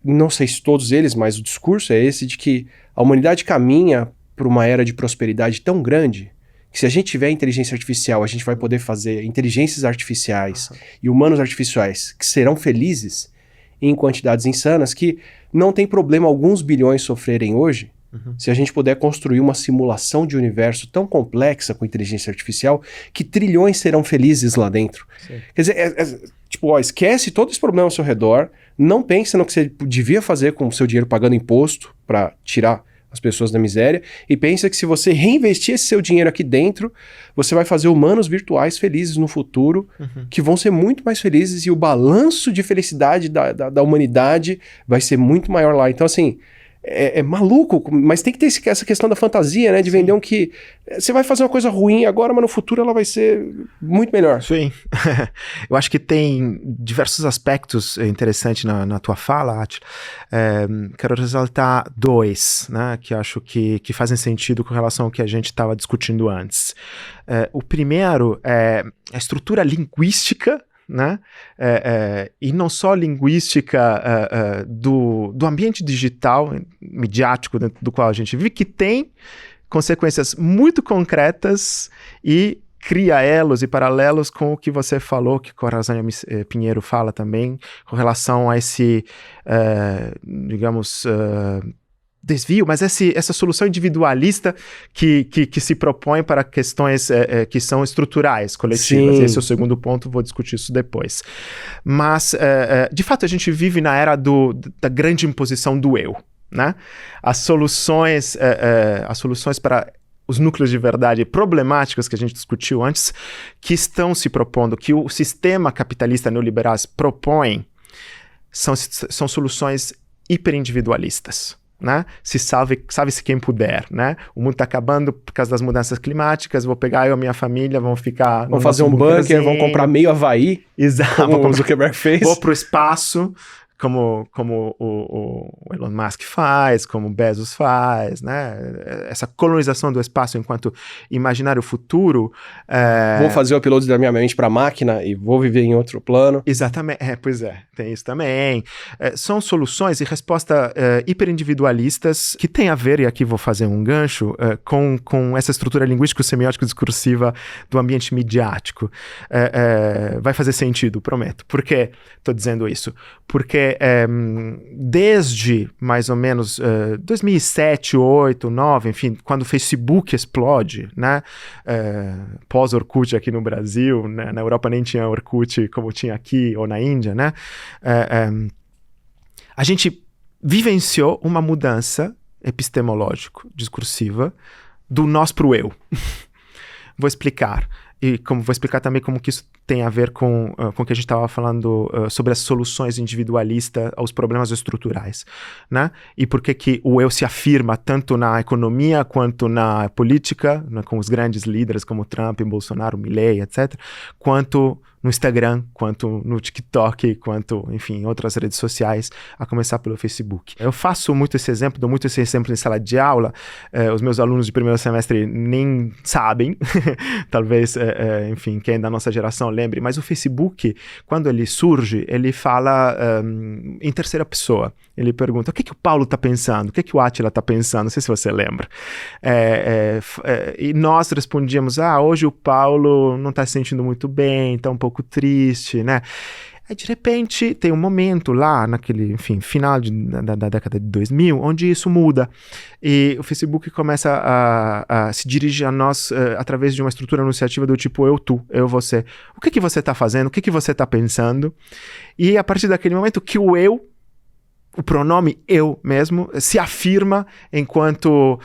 não sei se todos eles, mas o discurso é esse de que a humanidade caminha para uma era de prosperidade tão grande que se a gente tiver inteligência artificial, a gente vai poder fazer inteligências artificiais e humanos artificiais que serão felizes em quantidades insanas, que não tem problema alguns bilhões sofrerem hoje, se a gente puder construir uma simulação de universo tão complexa com inteligência artificial que trilhões serão felizes lá dentro. Sim. Quer dizer, tipo, esquece todo esse problema ao seu redor, não pense no que você devia fazer com o seu dinheiro pagando imposto para tirar as pessoas da miséria, e pensa que se você reinvestir esse seu dinheiro aqui dentro, você vai fazer humanos virtuais felizes no futuro, que vão ser muito mais felizes, e o balanço de felicidade da humanidade vai ser muito maior lá. Então, assim, é maluco, mas tem que ter essa questão da fantasia, né? De vender um que você vai fazer uma coisa ruim agora, mas no futuro ela vai ser muito melhor. Sim. Eu acho que tem diversos aspectos interessantes na tua fala, Átila. Quero ressaltar dois, né? Que acho que fazem sentido com relação ao que a gente estava discutindo antes. O primeiro é a estrutura linguística, né? E não só linguística do ambiente digital, midiático dentro do qual a gente vive, que tem consequências muito concretas e cria elos e paralelos com o que você falou, que Corazon Pinheiro fala também, com relação a esse, digamos, desvio, mas essa solução individualista que se propõe para questões que são estruturais, coletivas. Sim. Esse é o segundo ponto, vou discutir isso depois. Mas, de fato, a gente vive na era da grande imposição do eu, né? As soluções para os núcleos de verdade problemáticos que a gente discutiu antes, que estão se propondo, que o sistema capitalista neoliberal propõe, são soluções hiperindividualistas. Né? Sabe-se quem puder, né? O mundo está acabando por causa das mudanças climáticas, vou pegar eu e a minha família, vamos fazer um bunker, vamos comprar meio Havaí. Exato. Como o Zuckerberg fez. Vou pro espaço, como o Elon Musk faz, como o Bezos faz, né? Essa colonização do espaço enquanto imaginário futuro. Vou fazer o upload da minha mente para a máquina e vou viver em outro plano. Exatamente, pois é, tem isso também. São soluções e respostas hiperindividualistas que têm a ver, e aqui vou fazer um gancho, com essa estrutura linguístico-semiótico-discursiva do ambiente midiático. Vai fazer sentido, prometo. Por que estou dizendo isso? Porque desde mais ou menos 2007, 2008, 2009, enfim, quando o Facebook explode, né, pós-Orkut aqui no Brasil, né, na Europa nem tinha Orkut como tinha aqui ou na Índia, né, a gente vivenciou uma mudança epistemológico-discursiva do nós para o eu. Vou explicar. E vou explicar também como que isso tem a ver com o que a gente estava falando sobre as soluções individualistas aos problemas estruturais, né? E por que o eu se afirma tanto na economia quanto na política, né, com os grandes líderes como Trump, Bolsonaro, Milei, etc., quanto no Instagram, quanto no TikTok, quanto, enfim, em outras redes sociais, a começar pelo Facebook. Eu faço muito esse exemplo, dou muito esse exemplo em sala de aula, os meus alunos de primeiro semestre nem sabem, talvez, enfim, quem é da nossa geração lembre, mas o Facebook, quando ele surge, ele fala em terceira pessoa. Ele pergunta, o que o Paulo está pensando? O que o Átila está pensando? Não sei se você lembra. E nós respondíamos, hoje o Paulo não está se sentindo muito bem, está um pouco triste, né? E de repente tem um momento lá, naquele, enfim, final da década de 2000, onde isso muda. E o Facebook começa a se dirigir a nós através de uma estrutura anunciativa do tipo eu, tu, eu, você. O que você está fazendo? O que você está pensando? E a partir daquele momento que o pronome eu mesmo se afirma enquanto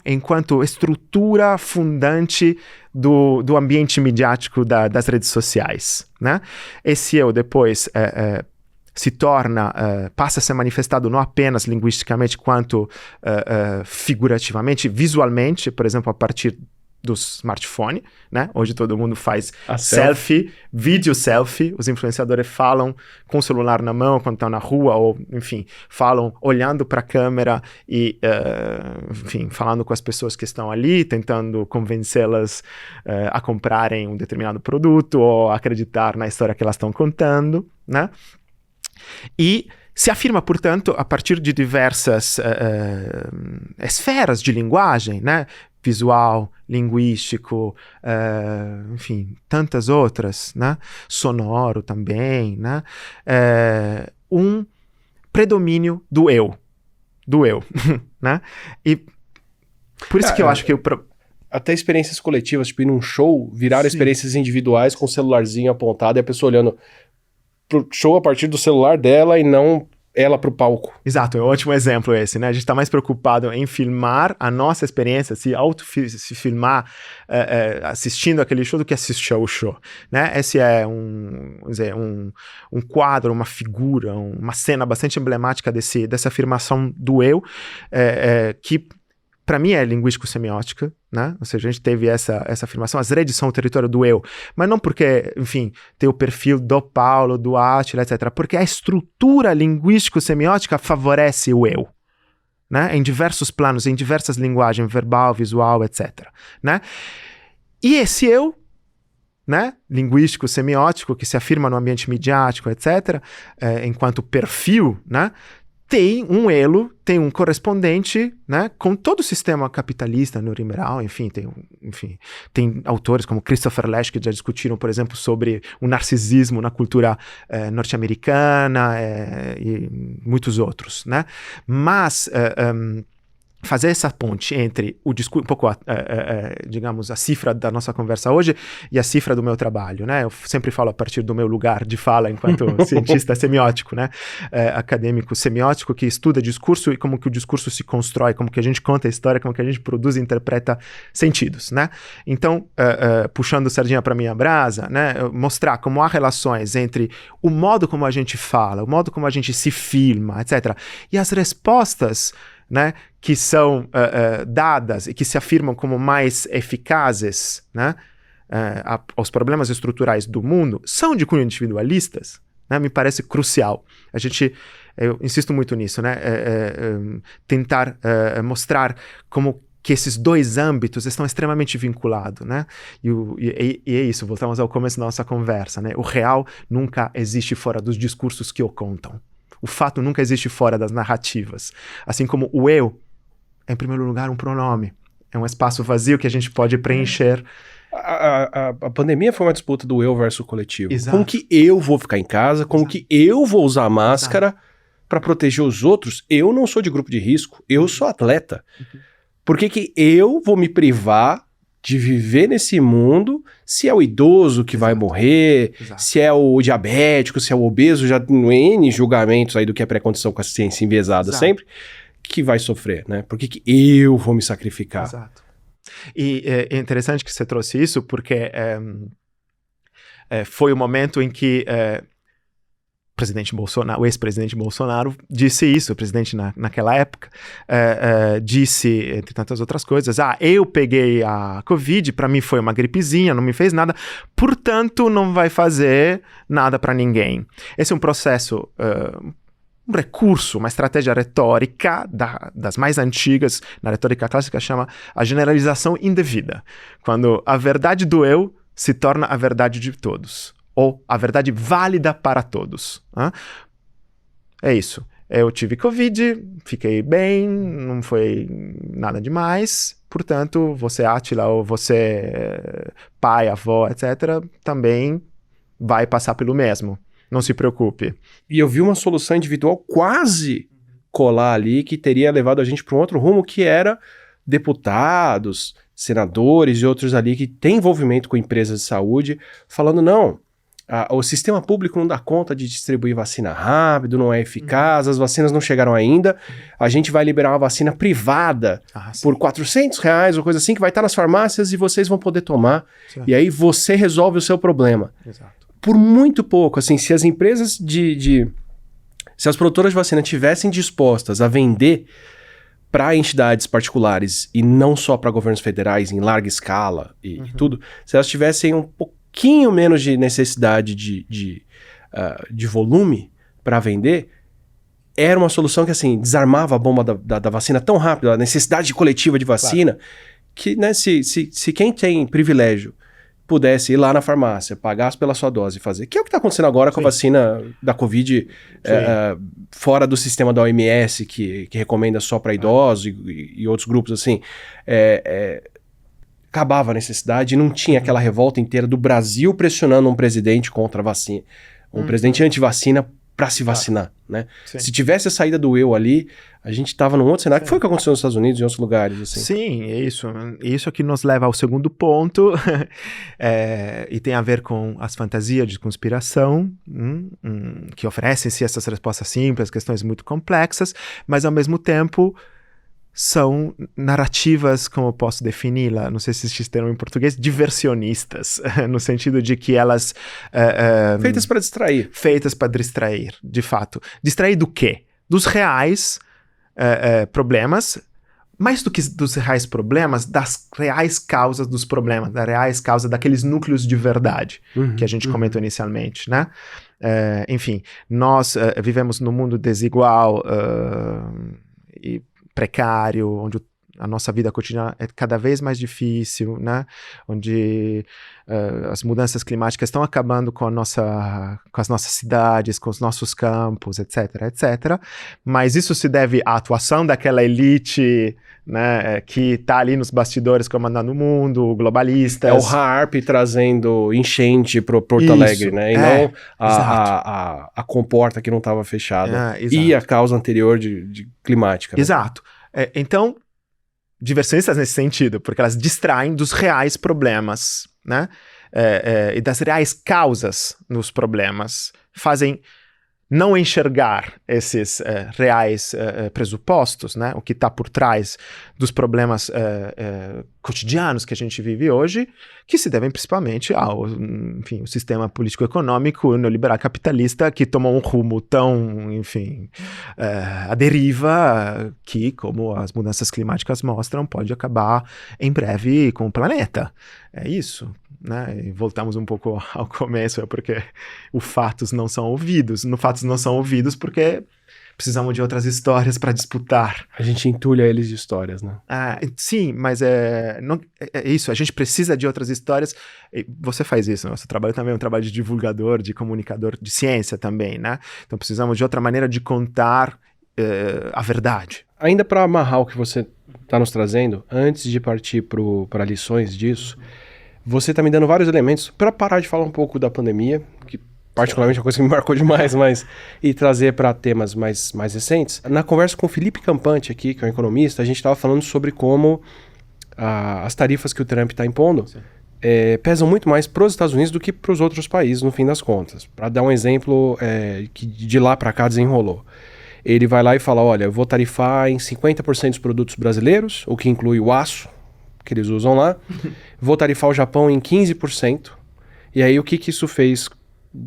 enquanto estrutura fundante do ambiente midiático das redes sociais, né? Esse eu depois se torna, passa a ser manifestado não apenas linguisticamente quanto figurativamente, visualmente, por exemplo, a partir do smartphone, né? Hoje todo mundo faz selfie, vídeo selfie, os influenciadores falam com o celular na mão quando estão na rua, ou, enfim, falam olhando para a câmera e, enfim, falando com as pessoas que estão ali, tentando convencê-las a comprarem um determinado produto ou acreditar na história que elas estão contando, né? E se afirma, portanto, a partir de diversas esferas de linguagem, né? Visual, linguístico, enfim, tantas outras, né? Sonoro também, né? Um predomínio do eu, né? E por isso que eu acho que até experiências coletivas, tipo ir num show, viraram experiências individuais com o celularzinho apontado e a pessoa olhando pro show a partir do celular dela e não ela pro palco. Exato, é um ótimo exemplo esse, né? A gente tá mais preocupado em filmar a nossa experiência, se filmar assistindo aquele show do que assistir ao show, né? Esse é um quadro, uma figura, uma cena bastante emblemática dessa afirmação do eu, que para mim é linguístico-semiótica, né? Ou seja, a gente teve essa afirmação, as redes são o território do eu, mas não porque, enfim, tem o perfil do Paulo, do Átila, etc., porque a estrutura linguístico-semiótica favorece o eu, né? Em diversos planos, em diversas linguagens, verbal, visual, etc., né? E esse eu, né, linguístico-semiótico, que se afirma no ambiente midiático, etc., enquanto perfil, né, tem um elo, tem um correspondente, né, com todo o sistema capitalista neoliberal, enfim, tem autores como Christopher Lasch que já discutiram, por exemplo, sobre o narcisismo na cultura norte-americana e muitos outros, né? Mas fazer essa ponte entre o discurso, um pouco, digamos, a cifra da nossa conversa hoje e a cifra do meu trabalho, né? Eu sempre falo a partir do meu lugar de fala enquanto cientista semiótico, né? Acadêmico semiótico que estuda discurso e como que o discurso se constrói, como que a gente conta a história, como que a gente produz e interpreta sentidos, né? Então, puxando sardinha para minha brasa, né? Mostrar como há relações entre o modo como a gente fala, o modo como a gente se filma, etc. E as respostas, né, que são dadas e que se afirmam como mais eficazes, né, aos problemas estruturais do mundo, são de cunho individualistas, né, me parece crucial. Eu insisto muito nisso, né, tentar mostrar como que esses dois âmbitos estão extremamente vinculados, né? E é isso, voltamos ao começo da nossa conversa, né? O real nunca existe fora dos discursos que o contam. O fato nunca existe fora das narrativas. Assim como o eu é, em primeiro lugar, um pronome. É um espaço vazio que a gente pode preencher. A pandemia foi uma disputa do eu versus o coletivo. Exato. Como que eu vou ficar em casa, como que eu vou usar máscara para proteger os outros. Eu não sou de grupo de risco, eu sou atleta. Por que eu vou me privar de viver nesse mundo se é o idoso que vai morrer, se é o diabético, se é o obeso, já no N julgamentos aí do que é pré-condição com a ciência enviesada sempre, que vai sofrer, né? Por que eu vou me sacrificar? Exato. E é interessante que você trouxe isso, porque foi o momento em que o ex-presidente Bolsonaro disse isso, o presidente naquela época, disse, entre tantas outras coisas, eu peguei a Covid, para mim foi uma gripezinha, não me fez nada, portanto não vai fazer nada para ninguém. Esse é um processo, um recurso, uma estratégia retórica das mais antigas, na retórica clássica chama a generalização indevida, quando a verdade do eu se torna a verdade de todos. Ou a verdade válida para todos. É isso. Eu tive Covid, fiquei bem, não foi nada demais, portanto, você Átila ou você pai, avó, etc., também vai passar pelo mesmo. Não se preocupe. E eu vi uma solução individual quase colar ali, que teria levado a gente para um outro rumo, que era deputados, senadores e outros ali que têm envolvimento com empresas de saúde, falando, não, o sistema público não dá conta de distribuir vacina rápido, não é eficaz, as vacinas não chegaram ainda, a gente vai liberar uma vacina privada por R$400 ou coisa assim, que vai estar nas farmácias e vocês vão poder tomar, e aí você resolve o seu problema. Exato. Por muito pouco, assim, se as empresas se as produtoras de vacina tivessem dispostas a vender para entidades particulares e não só para governos federais em larga escala e tudo, se elas tivessem um pouquinho menos de necessidade de volume para vender, era uma solução que, assim, desarmava a bomba da vacina tão rápido, a necessidade coletiva de vacina, que, né, se quem tem privilégio pudesse ir lá na farmácia, pagasse pela sua dose e fazer, que é o que está acontecendo agora com a vacina da Covid fora do sistema da OMS, que recomenda só para idosos e outros grupos assim, acabava a necessidade e não tinha aquela revolta inteira do Brasil pressionando um presidente contra a vacina, um presidente anti-vacina para se vacinar, né? Se tivesse a saída do eu ali, a gente estava num outro cenário, que foi o que aconteceu nos Estados Unidos e em outros lugares, assim. Sim, é isso. Isso que nos leva ao segundo ponto, e tem a ver com as fantasias de conspiração, que oferecem-se essas respostas simples, questões muito complexas, mas ao mesmo tempo são narrativas, como eu posso defini-la, não sei se existe termo em português, diversionistas, no sentido de que elas... feitas para distrair. Feitas para distrair, de fato. Distrair do quê? Dos reais problemas, mais do que dos reais problemas, das reais causas dos problemas, das reais causas daqueles núcleos de verdade que a gente comentou inicialmente, né? Enfim, nós vivemos num mundo desigual e precário, onde a nossa vida cotidiana é cada vez mais difícil, né? Onde as mudanças climáticas estão acabando com as nossas cidades, com os nossos campos, etc., etc. Mas isso se deve à atuação daquela elite, né, que está ali nos bastidores comandando o mundo, globalistas. É o HAARP trazendo enchente para Porto Alegre, né? E não a comporta que não estava fechada. E a causa anterior de climática. Né? Exato. Então, diversionistas nesse sentido, porque elas distraem dos reais problemas, né? E das reais causas nos problemas, fazem não enxergar esses reais pressupostos, né? O que está por trás dos problemas cotidianos que a gente vive hoje, que se devem principalmente ao o sistema político-econômico neoliberal capitalista que tomou um rumo tão, à deriva que, como as mudanças climáticas mostram, pode acabar em breve com o planeta. É isso. Né? E voltamos um pouco ao começo, porque os fatos não são ouvidos. Fatos não são ouvidos porque precisamos de outras histórias para disputar. A gente entulha eles de histórias, né? Sim, mas é isso, a gente precisa de outras histórias. E você faz isso, nosso trabalho também é um trabalho de divulgador, de comunicador de ciência também, né? Então precisamos de outra maneira de contar a verdade. Ainda para amarrar o que você está nos trazendo, antes de partir para lições disso, você está me dando vários elementos para parar de falar um pouco da pandemia, que particularmente é uma coisa que me marcou demais, e trazer para temas mais recentes. Na conversa com o Felipe Campante aqui, que é um economista, a gente estava falando sobre como as tarifas que o Trump está impondo pesam muito mais para os Estados Unidos do que para os outros países, no fim das contas. Para dar um exemplo que de lá para cá desenrolou. Ele vai lá e fala, olha, eu vou tarifar em 50% dos produtos brasileiros, o que inclui o aço, que eles usam lá, vou tarifar o Japão em 15%, e aí o que isso fez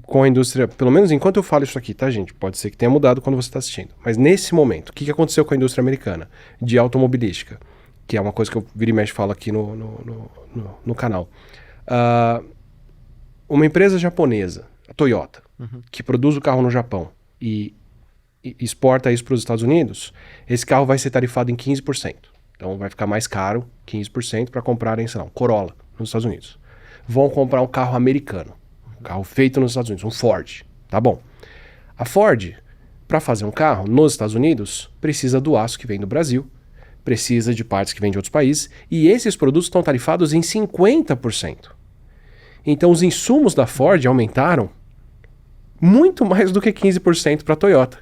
com a indústria, pelo menos enquanto eu falo isso aqui, tá, gente? Pode ser que tenha mudado quando você está assistindo, mas nesse momento, o que aconteceu com a indústria americana de automobilística, que é uma coisa que eu vira e mexe falo aqui no canal. Uma empresa japonesa, a Toyota, que produz o carro no Japão e exporta isso para os Estados Unidos, esse carro vai ser tarifado em 15%. Então vai ficar mais caro, 15%, para comprarem, sei lá, um Corolla nos Estados Unidos. Vão comprar um carro americano, um carro feito nos Estados Unidos, um Ford. Tá bom. A Ford, para fazer um carro nos Estados Unidos, precisa do aço que vem do Brasil, precisa de partes que vêm de outros países, e esses produtos estão tarifados em 50%. Então os insumos da Ford aumentaram muito mais do que 15% para a Toyota.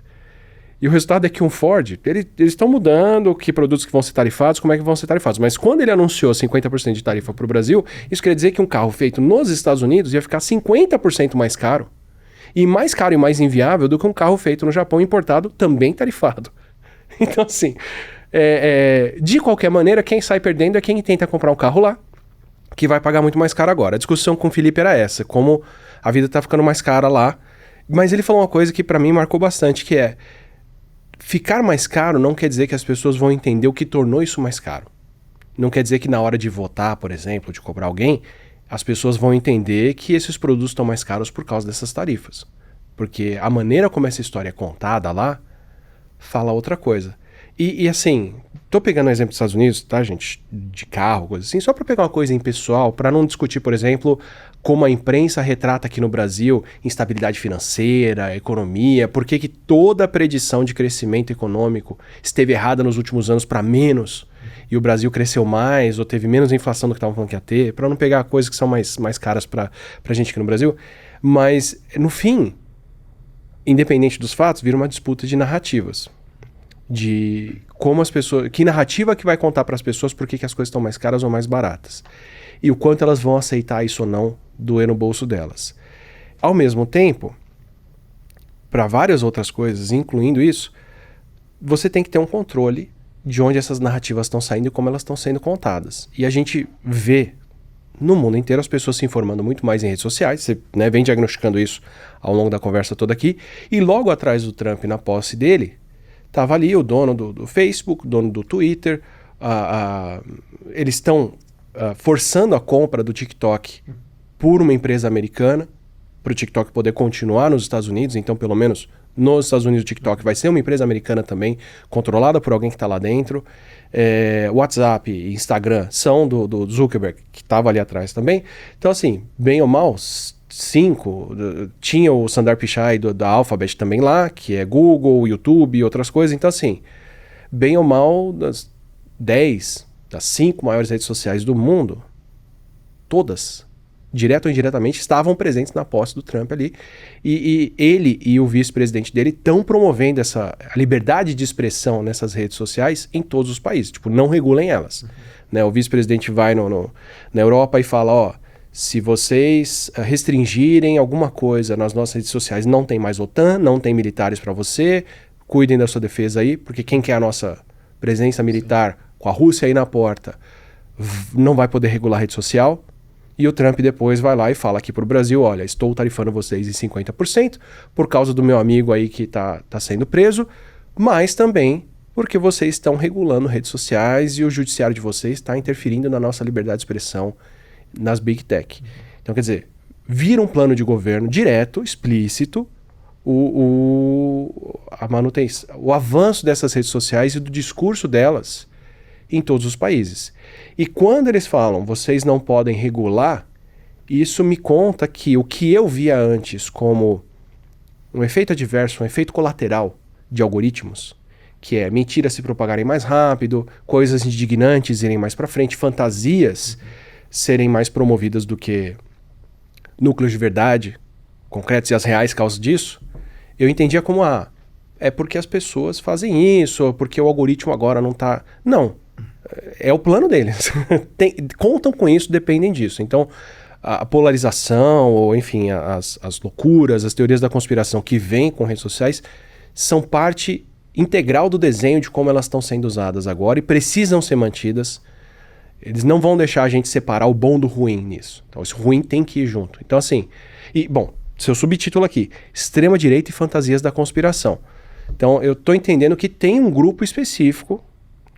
E o resultado é que um Ford, eles estão mudando que produtos que vão ser tarifados, como é que vão ser tarifados. Mas quando ele anunciou 50% de tarifa para o Brasil, isso quer dizer que um carro feito nos Estados Unidos ia ficar 50% mais caro. E mais caro e mais inviável do que um carro feito no Japão importado, também tarifado. Então assim, de qualquer maneira, quem sai perdendo é quem tenta comprar um carro lá, que vai pagar muito mais caro agora. A discussão com o Felipe era essa, como a vida está ficando mais cara lá. Mas ele falou uma coisa que para mim marcou bastante, que é: ficar mais caro não quer dizer que as pessoas vão entender o que tornou isso mais caro. Não quer dizer que na hora de votar, por exemplo, de cobrar alguém, as pessoas vão entender que esses produtos estão mais caros por causa dessas tarifas. Porque a maneira como essa história é contada lá, fala outra coisa. E assim, tô pegando o exemplo dos Estados Unidos, tá, gente? De carro, coisa assim, só para pegar uma coisa impessoal, para não discutir, por exemplo, como a imprensa retrata aqui no Brasil instabilidade financeira, economia, por que toda a predição de crescimento econômico esteve errada nos últimos anos para menos, e o Brasil cresceu mais, ou teve menos inflação do que estavam falando que ia ter, para não pegar coisas que são mais caras pra gente aqui no Brasil. Mas, no fim, independente dos fatos, vira uma disputa de narrativas. De como as pessoas... Que narrativa que vai contar para as pessoas por que as coisas estão mais caras ou mais baratas. E o quanto elas vão aceitar isso ou não doer no bolso delas. Ao mesmo tempo, para várias outras coisas, incluindo isso, você tem que ter um controle de onde essas narrativas estão saindo e como elas estão sendo contadas. E a gente vê no mundo inteiro as pessoas se informando muito mais em redes sociais. Você, né, vem diagnosticando isso ao longo da conversa toda aqui. E logo atrás do Trump, na posse dele, estava ali o dono do Facebook, o dono do Twitter. Eles estão forçando a compra do TikTok por uma empresa americana, para o TikTok poder continuar nos Estados Unidos. Então, pelo menos nos Estados Unidos, o TikTok vai ser uma empresa americana também, controlada por alguém que está lá dentro. WhatsApp e Instagram são do Zuckerberg, que estava ali atrás também. Então, assim, bem ou mal, 5, tinha o Sundar Pichai da Alphabet também lá, que é Google, YouTube e outras coisas. Então, assim, bem ou mal, das 10, das 5 maiores redes sociais do mundo, todas, direto ou indiretamente, estavam presentes na posse do Trump ali. E ele e o vice-presidente dele estão promovendo a liberdade de expressão nessas redes sociais em todos os países. Tipo, não regulem elas. Né? O vice-presidente vai na Europa e fala, ó, se vocês restringirem alguma coisa nas nossas redes sociais, não tem mais OTAN, não tem militares para você, cuidem da sua defesa aí, porque quem quer a nossa presença militar com a Rússia aí na porta não vai poder regular a rede social. E o Trump depois vai lá e fala aqui pro Brasil, olha, estou tarifando vocês em 50% por causa do meu amigo aí que tá sendo preso, mas também porque vocês estão regulando redes sociais e o judiciário de vocês está interferindo na nossa liberdade de expressão nas Big Tech. Então, quer dizer, vira um plano de governo direto, explícito, a manutenção, o avanço dessas redes sociais e do discurso delas em todos os países. E quando eles falam, vocês não podem regular, isso me conta que o que eu via antes como um efeito adverso, um efeito colateral de algoritmos, que é mentiras se propagarem mais rápido, coisas indignantes irem mais para frente, fantasias serem mais promovidas do que núcleos de verdade, concretos e as reais causas disso, eu entendia como, é porque as pessoas fazem isso, ou porque o algoritmo agora não está... Não, é o plano deles. Contam com isso, dependem disso. Então, a polarização, ou enfim, as loucuras, as teorias da conspiração que vêm com redes sociais, são parte integral do desenho de como elas estão sendo usadas agora e precisam ser mantidas. Eles não vão deixar a gente separar o bom do ruim nisso. Então, esse ruim tem que ir junto. Então, assim... E, bom, seu subtítulo aqui, Extrema-direita e fantasias da conspiração. Então, eu estou entendendo que tem um grupo específico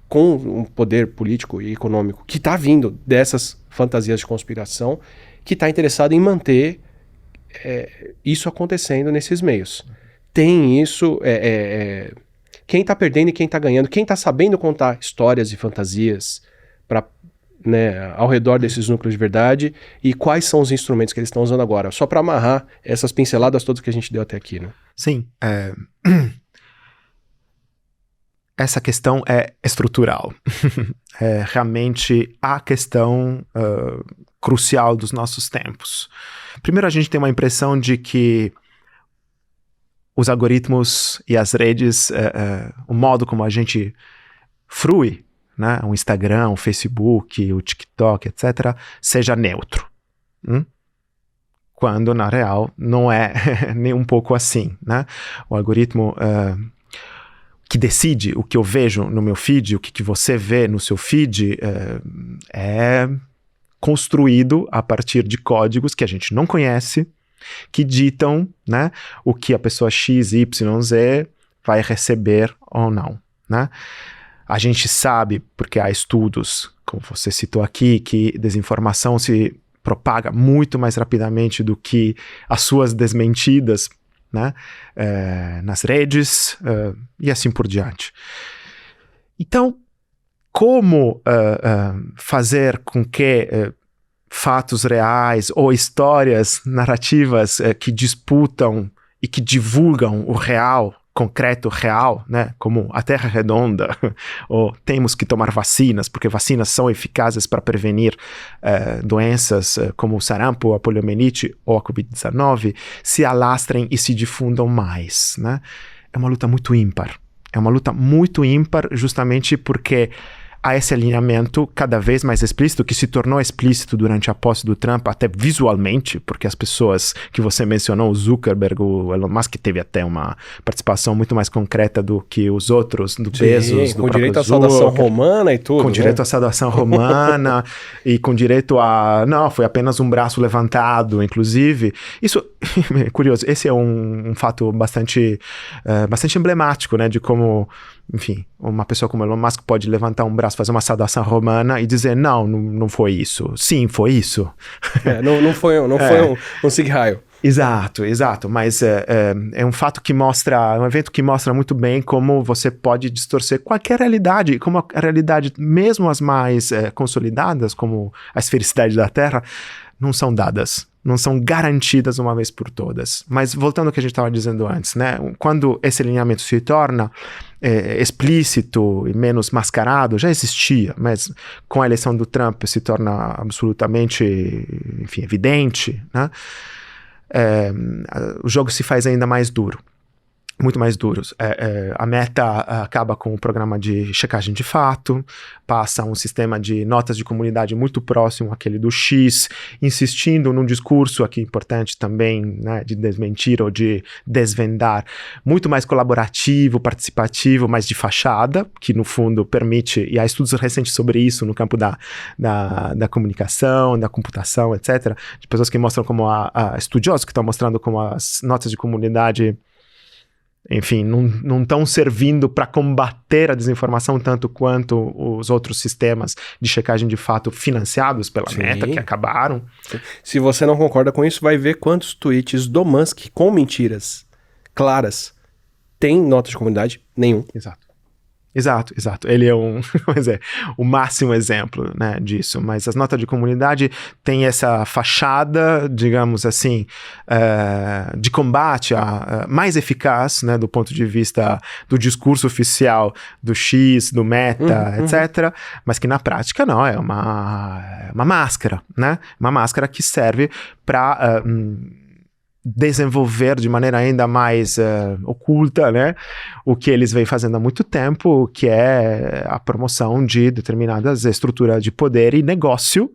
com um poder político e econômico que está vindo dessas fantasias de conspiração, que está interessado em manter isso acontecendo nesses meios. Tem isso... quem está perdendo e quem está ganhando, quem está sabendo contar histórias e fantasias para... Né, ao redor desses núcleos de verdade e quais são os instrumentos que eles estão usando agora, só para amarrar essas pinceladas todas que a gente deu até aqui, né? Sim, essa questão é estrutural. Realmente a questão crucial dos nossos tempos. Primeiro, a gente tem uma impressão de que os algoritmos e as redes, o modo como a gente frui, né, o Instagram, o Facebook, o TikTok, etc., seja neutro. Quando, na real, não é nem um pouco assim, né? O algoritmo que decide o que eu vejo no meu feed, o que você vê no seu feed, é construído a partir de códigos que a gente não conhece, que ditam, né, o que a pessoa X, Y, Z vai receber ou não, né? A gente sabe, porque há estudos, como você citou aqui, que desinformação se propaga muito mais rapidamente do que as suas desmentidas, né, nas redes, e assim por diante. Então, como fazer com que fatos reais ou histórias narrativas que disputam e que divulgam o real, concreto real, né, como a Terra é redonda, ou temos que tomar vacinas, porque vacinas são eficazes para prevenir doenças como o sarampo, a poliomielite ou a Covid-19, se alastrem e se difundam mais, né? É uma luta muito ímpar. É uma luta muito ímpar justamente porque há esse alinhamento cada vez mais explícito, que se tornou explícito durante a posse do Trump, até visualmente, porque as pessoas que você mencionou, o Zuckerberg, o Elon Musk, teve até uma participação muito mais concreta do que os outros, do Bezos, do com direito à saudação romana e tudo. Com direito né? à saudação romana e com direito a... Não, foi apenas um braço levantado, inclusive. Isso é curioso, esse é um fato bastante emblemático, né, de como... Enfim, uma pessoa como Elon Musk pode levantar um braço, fazer uma saudação romana e dizer, não foi isso. Sim, foi isso. Não foi um sig-heil. Exato, mas é um fato que mostra, um evento que mostra muito bem como você pode distorcer qualquer realidade, como a realidade, mesmo as mais consolidadas, como a esfericidade da Terra, não são dadas, não são garantidas uma vez por todas. Mas voltando ao que a gente estava dizendo antes, né? Quando esse alinhamento se torna explícito e menos mascarado, já existia, mas com a eleição do Trump se torna absolutamente, enfim, evidente, né? O jogo se faz ainda mais duro. Muito mais duros. A Meta acaba com o programa de checagem de fato, passa a um sistema de notas de comunidade muito próximo àquele do X, insistindo num discurso aqui importante também, né, de desmentir ou de desvendar, muito mais colaborativo, participativo, mais de fachada, que no fundo permite, e há estudos recentes sobre isso no campo da comunicação, da computação, etc., de pessoas que mostram como estudiosos que estão mostrando como as notas de comunidade, enfim, não estão servindo para combater a desinformação tanto quanto os outros sistemas de checagem de fato financiados pela Meta, que acabaram. Se você não concorda com isso, vai ver quantos tweets do Musk com mentiras claras tem nota de comunidade? Nenhum. Exato. Ele é o máximo exemplo, né, disso. Mas as notas de comunidade têm essa fachada, digamos assim, de combate mais eficaz, né, do ponto de vista do discurso oficial do X, do Meta, etc. Mas que na prática não, é uma máscara, né? Uma máscara que serve para... desenvolver de maneira ainda mais oculta, né, o que eles vêm fazendo há muito tempo, que é a promoção de determinadas estruturas de poder e negócio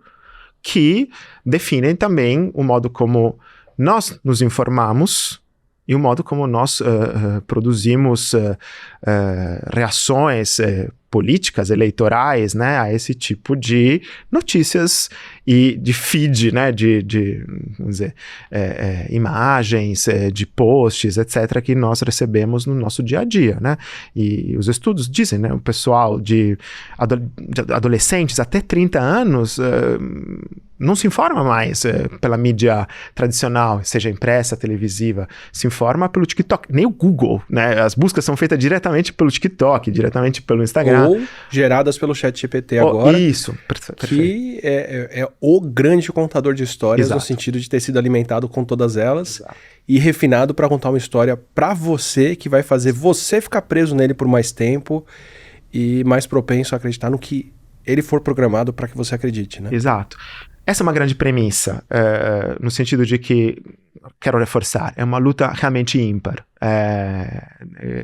que definem também o modo como nós nos informamos e o modo como nós produzimos reações políticas, eleitorais, né, a esse tipo de notícias e de feed, né, vamos dizer, imagens, de posts, etc., que nós recebemos no nosso dia a dia, né, e os estudos dizem, né, o pessoal de adolescentes até 30 anos não se informa mais pela mídia tradicional, seja impressa, televisiva, se informa pelo TikTok, nem o Google, né, as buscas são feitas diretamente pelo TikTok, diretamente pelo Instagram. Ou geradas pelo ChatGPT agora. Isso, perfeito. Que é o grande contador de histórias, Exato. No sentido de ter sido alimentado com todas elas. Exato. E refinado para contar uma história para você, que vai fazer você ficar preso nele por mais tempo e mais propenso a acreditar no que ele for programado para que você acredite, né? Exato. essa é uma grande premissa, no sentido de que, quero reforçar, é uma luta realmente ímpar.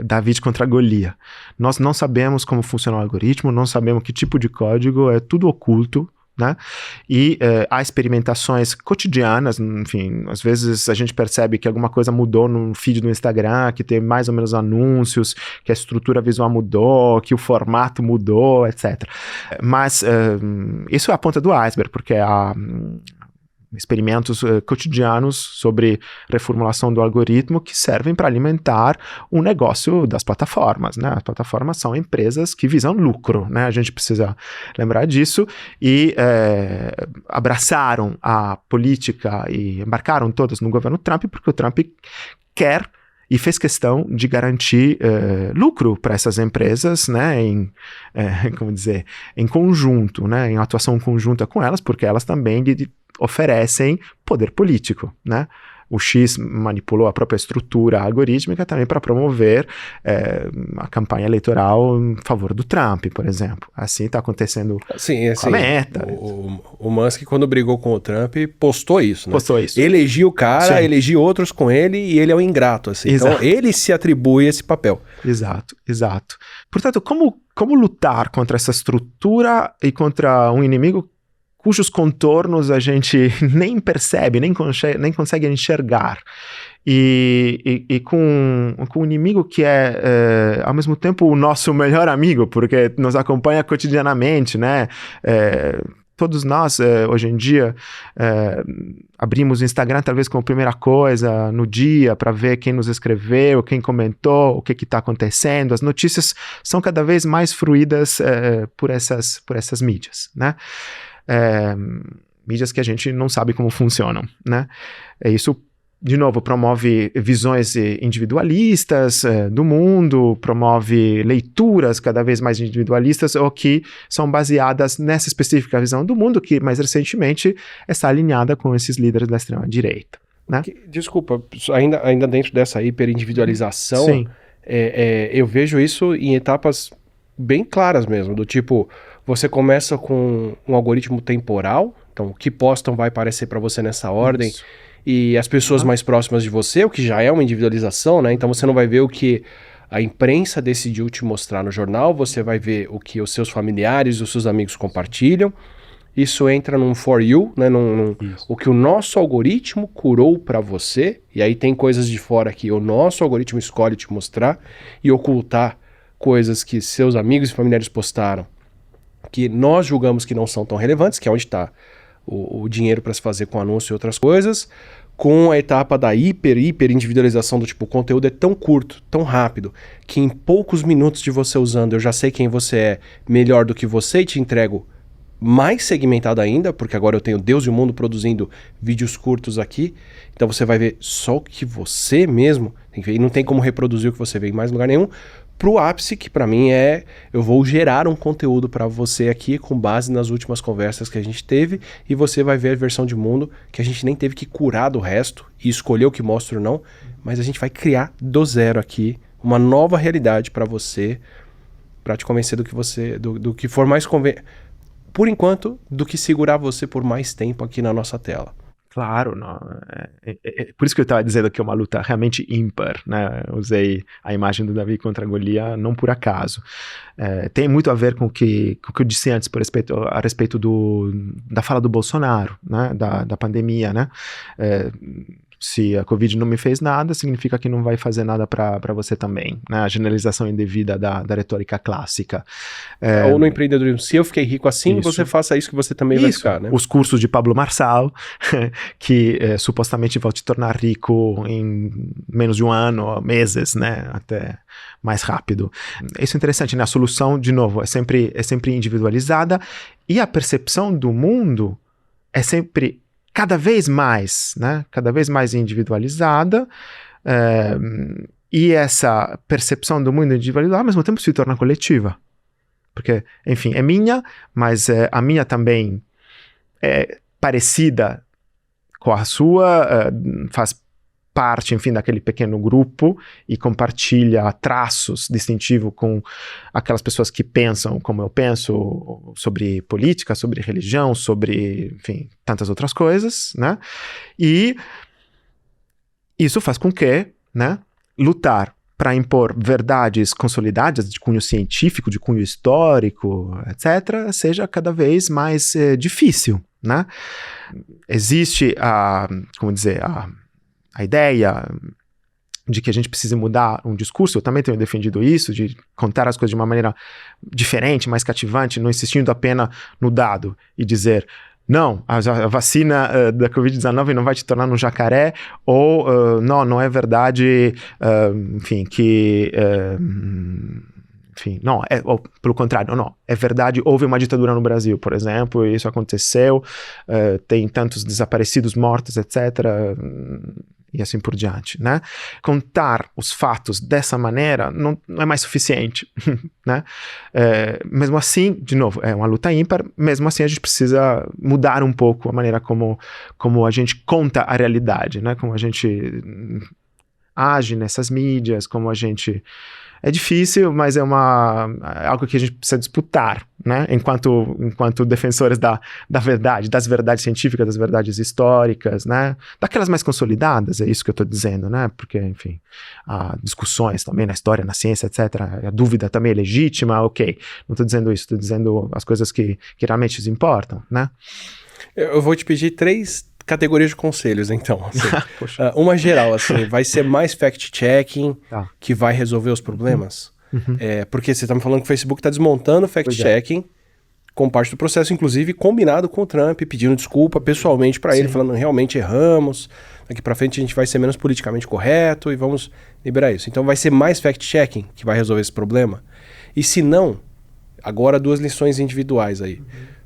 David contra Golias. Nós não sabemos como funciona o algoritmo, não sabemos que tipo de código, é tudo oculto, né? E há experimentações cotidianas, enfim, às vezes a gente percebe que alguma coisa mudou no feed do Instagram, que tem mais ou menos anúncios, que a estrutura visual mudou, que o formato mudou, etc. Mas isso é a ponta do iceberg, porque há experimentos cotidianos sobre reformulação do algoritmo que servem para alimentar o negócio das plataformas, né? As plataformas são empresas que visam lucro, né? A gente precisa lembrar disso e abraçaram a política e embarcaram todas no governo Trump porque o Trump quer e fez questão de garantir lucro para essas empresas, né, em conjunto, né, em atuação conjunta com elas, porque elas também oferecem poder político, né? O X manipulou a própria estrutura algorítmica também para promover a campanha eleitoral em favor do Trump, por exemplo. Assim está acontecendo com a Meta. O Musk, quando brigou com o Trump, postou isso, né? Postou isso. Elegia o cara, elegi outros com ele e ele é o ingrato, assim. Então, ele se atribui esse papel. Exato, exato. Portanto, como lutar contra essa estrutura e contra um inimigo cujos contornos a gente nem percebe, nem consegue enxergar. E com um inimigo que é, ao mesmo tempo, o nosso melhor amigo, porque nos acompanha cotidianamente, né? Todos nós, hoje em dia, abrimos o Instagram talvez como primeira coisa no dia para ver quem nos escreveu, quem comentou, o que está acontecendo. As notícias são cada vez mais fruídas por essas mídias, né? Mídias que a gente não sabe como funcionam, né? Isso, de novo, promove visões individualistas do mundo, promove leituras cada vez mais individualistas ou que são baseadas nessa específica visão do mundo que, mais recentemente, está alinhada com esses líderes da extrema-direita, né? Desculpa, ainda dentro dessa hiperindividualização, Sim. Eu vejo isso em etapas bem claras mesmo, do tipo, você começa com um algoritmo temporal, então o que postam vai aparecer para você nessa ordem, Isso. E as pessoas mais próximas de você, o que já é uma individualização, né? Então você não vai ver o que a imprensa decidiu te mostrar no jornal, você vai ver o que os seus familiares, os seus amigos compartilham. Isso entra num for you, né? O que o nosso algoritmo curou para você, e aí tem coisas de fora que o nosso algoritmo escolhe te mostrar e ocultar coisas que seus amigos e familiares postaram, que nós julgamos que não são tão relevantes, que é onde está o dinheiro para se fazer com anúncio e outras coisas, com a etapa da hiper individualização do tipo, o conteúdo é tão curto, tão rápido, que em poucos minutos de você usando, eu já sei quem você é melhor do que você e te entrego mais segmentado ainda, porque agora eu tenho Deus e o mundo produzindo vídeos curtos aqui, então você vai ver só o que você mesmo tem que ver, e não tem como reproduzir o que você vê em mais lugar nenhum, pro ápice, que para mim eu vou gerar um conteúdo para você aqui com base nas últimas conversas que a gente teve e você vai ver a versão de mundo que a gente nem teve que curar do resto e escolher o que mostra ou não, mas a gente vai criar do zero aqui uma nova realidade para você, para te convencer do que for mais por enquanto, do que segurar você por mais tempo aqui na nossa tela. Claro, não. Por isso que eu estava dizendo que é uma luta realmente ímpar, né? Usei a imagem do Davi contra Golias não por acaso. Tem muito a ver com o que eu disse antes a respeito da fala do Bolsonaro, né? Da pandemia, né? Se a Covid não me fez nada, significa que não vai fazer nada para você também, né? A generalização indevida da retórica clássica. Ou no empreendedorismo, se eu fiquei rico assim, isso. Você faça isso que você também vai ficar, né? Os cursos de Pablo Marçal, que supostamente vão te tornar rico em menos de um ano, meses, né? Até mais rápido. Isso é interessante, né? A solução, de novo, é sempre individualizada e a percepção do mundo é sempre cada vez mais, né? Cada vez mais individualizada, e essa percepção do mundo individualizado ao mesmo tempo se torna coletiva. Porque, enfim, é minha, mas a minha também é parecida com a sua, faz parte, enfim, daquele pequeno grupo e compartilha traços distintivos com aquelas pessoas que pensam como eu penso sobre política, sobre religião, sobre, enfim, tantas outras coisas, né? E isso faz com que, né, lutar para impor verdades consolidadas de cunho científico, de cunho histórico, etc., seja cada vez mais difícil, né? Existe a ideia de que a gente precisa mudar um discurso. Eu também tenho defendido isso, de contar as coisas de uma maneira diferente, mais cativante, não insistindo apenas no dado e dizer: não, a vacina da Covid-19 não vai te tornar um jacaré, ou não é verdade, enfim, que... enfim, não, ou, pelo contrário, não, é verdade, houve uma ditadura no Brasil, por exemplo, e isso aconteceu, tem tantos desaparecidos, mortos, etc., e assim por diante, né? Contar os fatos dessa maneira não é mais suficiente, né? Mesmo assim, de novo, é uma luta ímpar, mesmo assim a gente precisa mudar um pouco a maneira como a gente conta a realidade, né? Como a gente age nessas mídias, como a gente... É difícil, mas é algo que a gente precisa disputar, né? Enquanto defensores da verdade, das verdades científicas, das verdades históricas, né? Daquelas mais consolidadas, é isso que eu estou dizendo, né? Porque, enfim, há discussões também na história, na ciência, etc. A dúvida também é legítima, ok. Não estou dizendo isso, estou dizendo as coisas que realmente importam, né? Eu vou te pedir 3 categorias de conselhos, então. Assim. Uma geral, assim, vai ser mais fact-checking que vai resolver os problemas? Porque você está me falando que o Facebook está desmontando o fact-checking como parte do processo, inclusive combinado com o Trump, pedindo desculpa pessoalmente para ele, falando realmente erramos, daqui para frente a gente vai ser menos politicamente correto e vamos liberar isso. Então vai ser mais fact-checking que vai resolver esse problema? E se não, agora 2 lições individuais aí.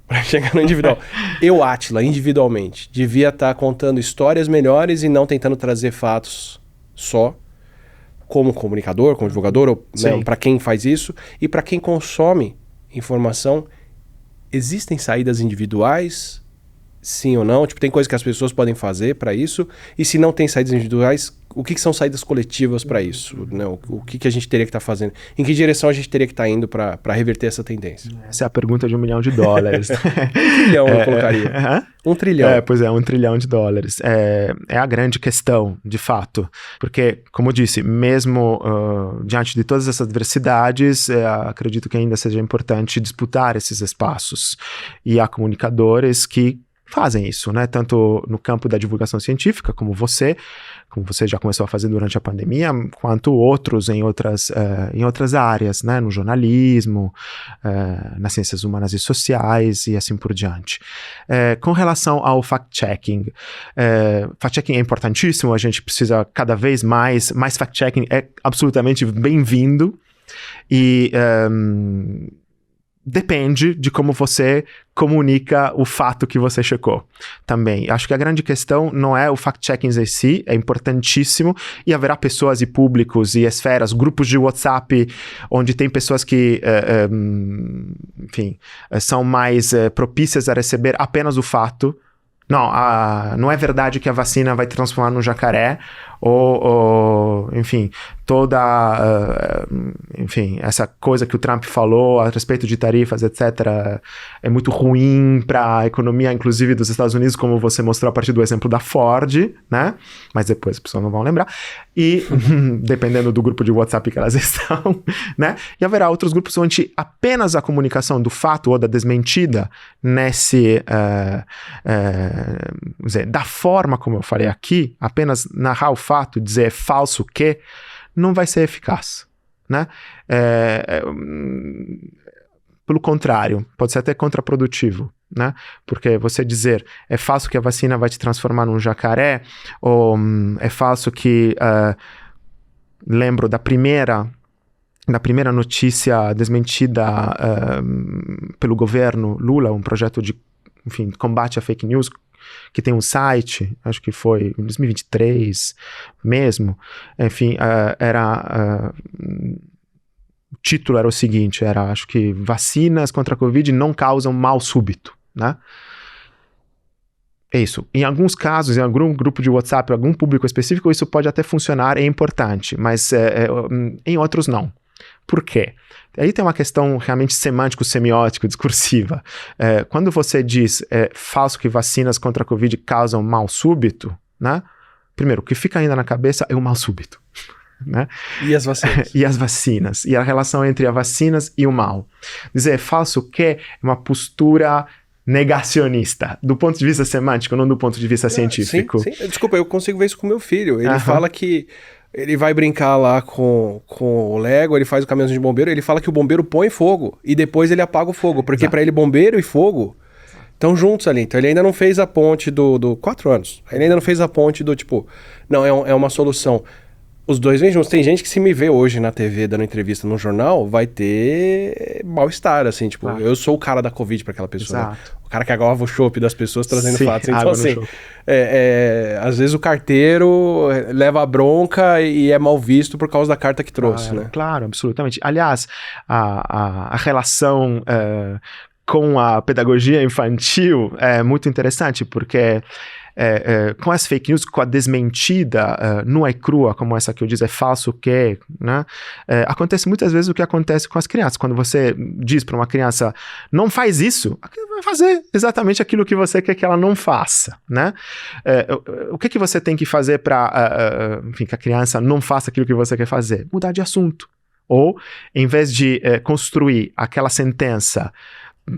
Para chegar no individual. Eu, Átila, individualmente, devia estar contando histórias melhores e não tentando trazer fatos só, como comunicador, como divulgador, ou né, para quem faz isso. E para quem consome informação, existem saídas individuais, sim ou não? Tipo, tem coisas que as pessoas podem fazer para isso? E se não tem saídas individuais, o que são saídas coletivas para isso? Né? O que a gente teria que estar fazendo? Em que direção a gente teria que estar indo para reverter essa tendência? Essa é a pergunta de $1 milhão. 1 trilhão eu colocaria. 1 trilhão. Pois é, $1 trilhão. É a grande questão, de fato. Porque, como eu disse, mesmo diante de todas essas adversidades, acredito que ainda seja importante disputar esses espaços. E há comunicadores que fazem isso, né? Tanto no campo da divulgação científica, como você já começou a fazer durante a pandemia, quanto outros em outras áreas, né? No jornalismo, nas ciências humanas e sociais e assim por diante. Com relação ao fact-checking, fact-checking é importantíssimo, a gente precisa cada vez mais fact-checking é absolutamente bem-vindo e depende de como você comunica o fato que você checou também. Acho que a grande questão não é o fact-checking em si, é importantíssimo, e haverá pessoas e públicos e esferas, grupos de WhatsApp, onde tem pessoas que, enfim, são mais propícias a receber apenas o fato. Não é verdade que a vacina vai transformar num jacaré, ou enfim, enfim, essa coisa que o Trump falou a respeito de tarifas, etc., é muito ruim para a economia, inclusive dos Estados Unidos, como você mostrou a partir do exemplo da Ford, né? Mas depois as pessoas não vão lembrar. E, dependendo do grupo de WhatsApp que elas estão, né? E haverá outros grupos onde apenas a comunicação do fato ou da desmentida da forma como eu falei aqui, apenas narrar o fato, dizer é falso que, não vai ser eficaz, né? Pelo contrário, pode ser até contraprodutivo, né? Porque você dizer é falso que a vacina vai te transformar num jacaré, ou é falso que... lembro da primeira notícia desmentida pelo governo Lula, um projeto de, enfim, combate à fake news, que tem um site, acho que foi em 2023 mesmo, enfim, o título era o seguinte, acho que vacinas contra a Covid não causam mal súbito, né? É isso. Em alguns casos, em algum grupo de WhatsApp, algum público específico, isso pode até funcionar, é importante, mas em outros não. Por quê? Aí tem uma questão realmente semântico-semiótico, discursiva. Quando você diz falso que vacinas contra a Covid causam mal súbito, né? Primeiro, o que fica ainda na cabeça é o mal súbito. Né? E as vacinas? E as vacinas. E a relação entre as vacinas e o mal. Dizer falso que é uma postura negacionista, do ponto de vista semântico, não do ponto de vista científico. Sim. Desculpa, eu consigo ver isso com meu filho. Ele fala que ele vai brincar lá com o Lego, ele faz o caminhãozinho de bombeiro, ele fala que o bombeiro põe fogo e depois ele apaga o fogo, porque para ele bombeiro e fogo estão juntos ali. Então ele ainda não fez a ponte do 4 anos. Ele ainda não fez a ponte do tipo, não, é uma solução. Os dois vêm juntos. Tem gente que se me vê hoje na TV dando entrevista no jornal, vai ter mal-estar, assim, tipo, eu sou o cara da Covid pra aquela pessoa, né? O cara que agora o chopp das pessoas trazendo fatos. Então, assim, às vezes o carteiro leva a bronca e é mal visto por causa da carta que trouxe, né? Claro, absolutamente. Aliás, a relação com a pedagogia infantil é muito interessante, porque com as fake news, com a desmentida nua e crua, como essa que eu disse, é falso que, né? Acontece muitas vezes o que acontece com as crianças. Quando você diz para uma criança, não faz isso, ela vai fazer exatamente aquilo que você quer que ela não faça, né? O que você tem que fazer para que a criança não faça aquilo que você quer fazer? Mudar de assunto. Ou, em vez de construir aquela sentença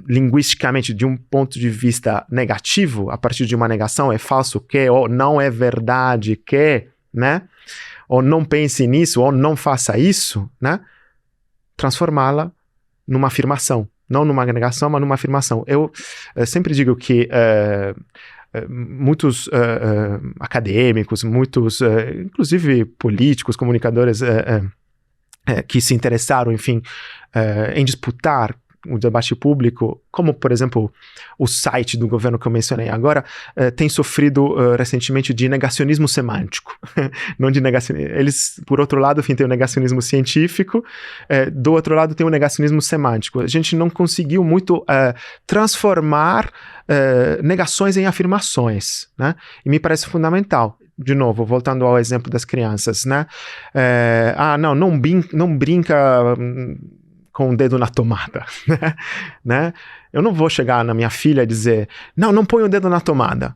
linguisticamente, de um ponto de vista negativo, a partir de uma negação, é falso que, ou não é verdade que, né? Ou não pense nisso, ou não faça isso, né? Transformá-la numa afirmação. Não numa negação, mas numa afirmação. Eu sempre digo que muitos acadêmicos, muitos, inclusive políticos, comunicadores que se interessaram, enfim, em disputar o debate público, como, por exemplo, o site do governo que eu mencionei agora, tem sofrido recentemente de negacionismo semântico. Não de negacionismo. Eles, por outro lado, enfim, tem o negacionismo científico, do outro lado tem o negacionismo semântico. A gente não conseguiu muito transformar negações em afirmações, né? E me parece fundamental. De novo, voltando ao exemplo das crianças, né? Não brinca com o dedo na tomada, né? Eu não vou chegar na minha filha e dizer, não põe o dedo na tomada,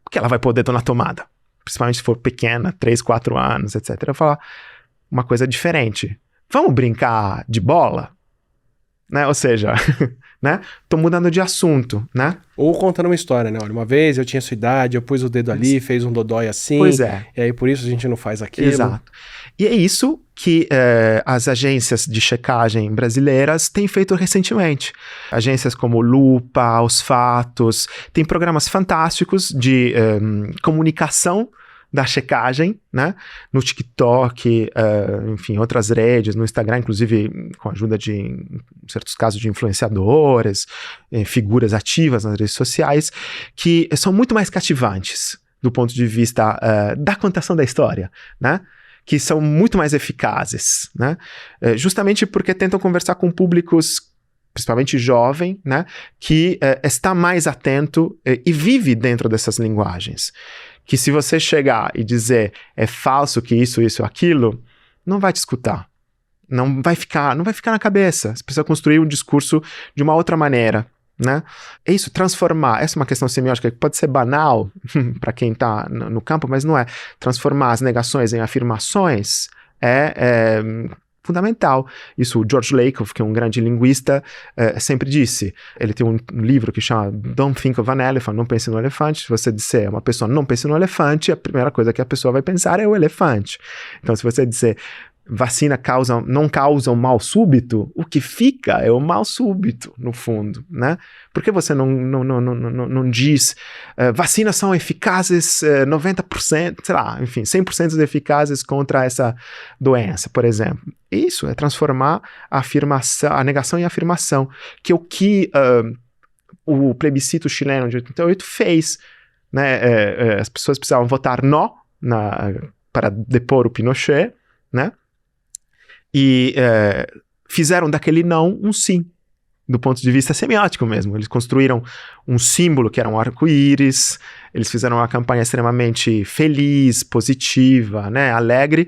porque ela vai pôr o dedo na tomada, principalmente se for pequena, 3, 4 anos, etc. Eu vou falar uma coisa diferente. Vamos brincar de bola? Né? Ou seja, né? Tô mudando de assunto, né? Ou contando uma história, né? Olha, uma vez eu tinha sua idade, eu pus o dedo ali, fez um dodói assim. Pois é. E aí por isso a gente não faz aquilo. Exato. E é isso que as agências de checagem brasileiras têm feito recentemente. Agências como Lupa, Os Fatos, têm programas fantásticos de comunicação da checagem, né? No TikTok, enfim, outras redes, no Instagram, inclusive com a ajuda de, em certos casos, de influenciadores, figuras ativas nas redes sociais, que são muito mais cativantes do ponto de vista da contação da história, né? Que são muito mais eficazes, né? Justamente porque tentam conversar com públicos, principalmente jovem, né? Que está mais atento e vive dentro dessas linguagens. Que se você chegar e dizer é falso que isso, aquilo, não vai te escutar. Não vai ficar na cabeça. Você precisa construir um discurso de uma outra maneira, né? É isso, transformar. Essa é uma questão semiótica que pode ser banal para quem está no campo, mas não é. Transformar as negações em afirmações é fundamental. Isso o George Lakoff, que é um grande linguista, sempre disse. Ele tem um livro que chama Don't Think of an Elephant, não pense no elefante. Se você disser uma pessoa não pense no elefante, a primeira coisa que a pessoa vai pensar é o elefante. Então, se você disser vacina não causa um mal súbito, o que fica é o mal súbito, no fundo, né? Por que você não diz vacinas são eficazes 90%, sei lá, enfim, 100% eficazes contra essa doença, por exemplo? Isso é transformar a negação em afirmação, que é o que o plebiscito chileno de 88 fez, né? As pessoas precisavam votar não para depor o Pinochet, né? E fizeram daquele não um sim. do ponto de vista semiótico mesmo. Eles construíram um símbolo que era um arco-íris, eles fizeram uma campanha extremamente feliz, positiva, né, alegre,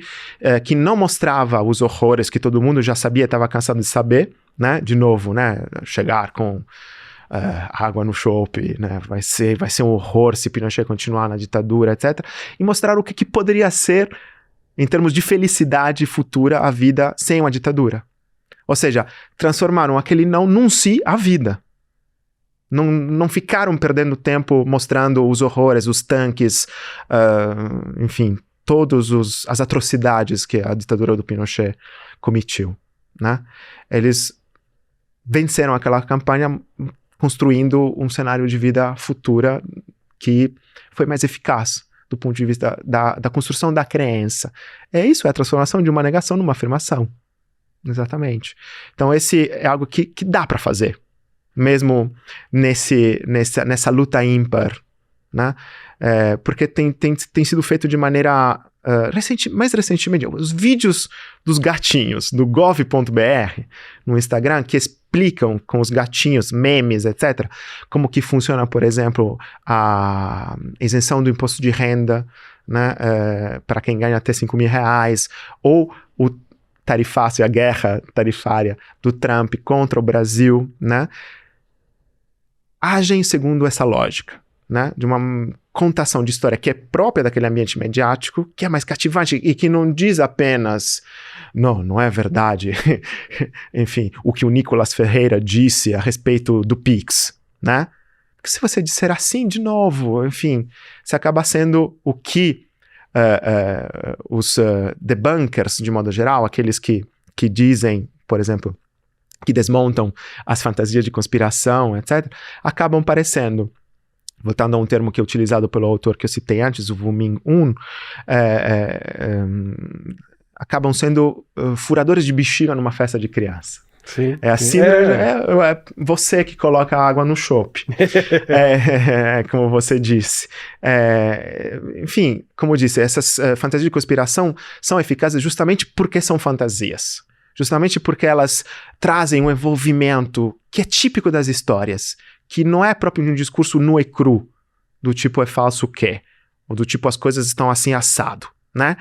que não mostrava os horrores que todo mundo já sabia, estava cansado de saber, né, de novo, né, chegar com água no chope, né, vai ser um horror se Pinochet continuar na ditadura, etc. E mostrar o que poderia ser, em termos de felicidade futura, a vida sem uma ditadura. Ou seja, transformaram aquele não num si a vida. Não ficaram perdendo tempo mostrando os horrores, os tanques, enfim, todas as atrocidades que a ditadura do Pinochet cometeu, né? Eles venceram aquela campanha construindo um cenário de vida futura que foi mais eficaz do ponto de vista da construção da crença. É isso, é a transformação de uma negação numa afirmação. Exatamente. Então esse é algo que dá para fazer, mesmo nessa luta ímpar, né? Porque tem sido feito de maneira mais recentemente, os vídeos dos gatinhos do gov.br no Instagram que explicam com os gatinhos, memes, etc., como que funciona, por exemplo, a isenção do imposto de renda, né, para quem ganha até R$5.000, ou o tarifácio, a guerra tarifária do Trump contra o Brasil, né, agem segundo essa lógica, né, de uma contação de história que é própria daquele ambiente mediático, que é mais cativante e que não diz apenas, não é verdade, enfim, o que o Nicolas Ferreira disse a respeito do Pix, né? Porque se você disser assim de novo, enfim, você acaba sendo o que os debunkers, de modo geral, aqueles que dizem, por exemplo, que desmontam as fantasias de conspiração, etc., acabam parecendo, voltando a um termo que é utilizado pelo autor que eu citei antes, o Wu Ming-un, acabam sendo furadores de bexiga numa festa de criança. Sim, é a síndrome, é você que coloca água no chope, como você disse. Enfim, como eu disse, essas fantasias de conspiração são eficazes justamente porque são fantasias. Justamente porque elas trazem um envolvimento que é típico das histórias, que não é próprio de um discurso nu e cru, do tipo é falso o quê? Ou do tipo as coisas estão assim assado, né?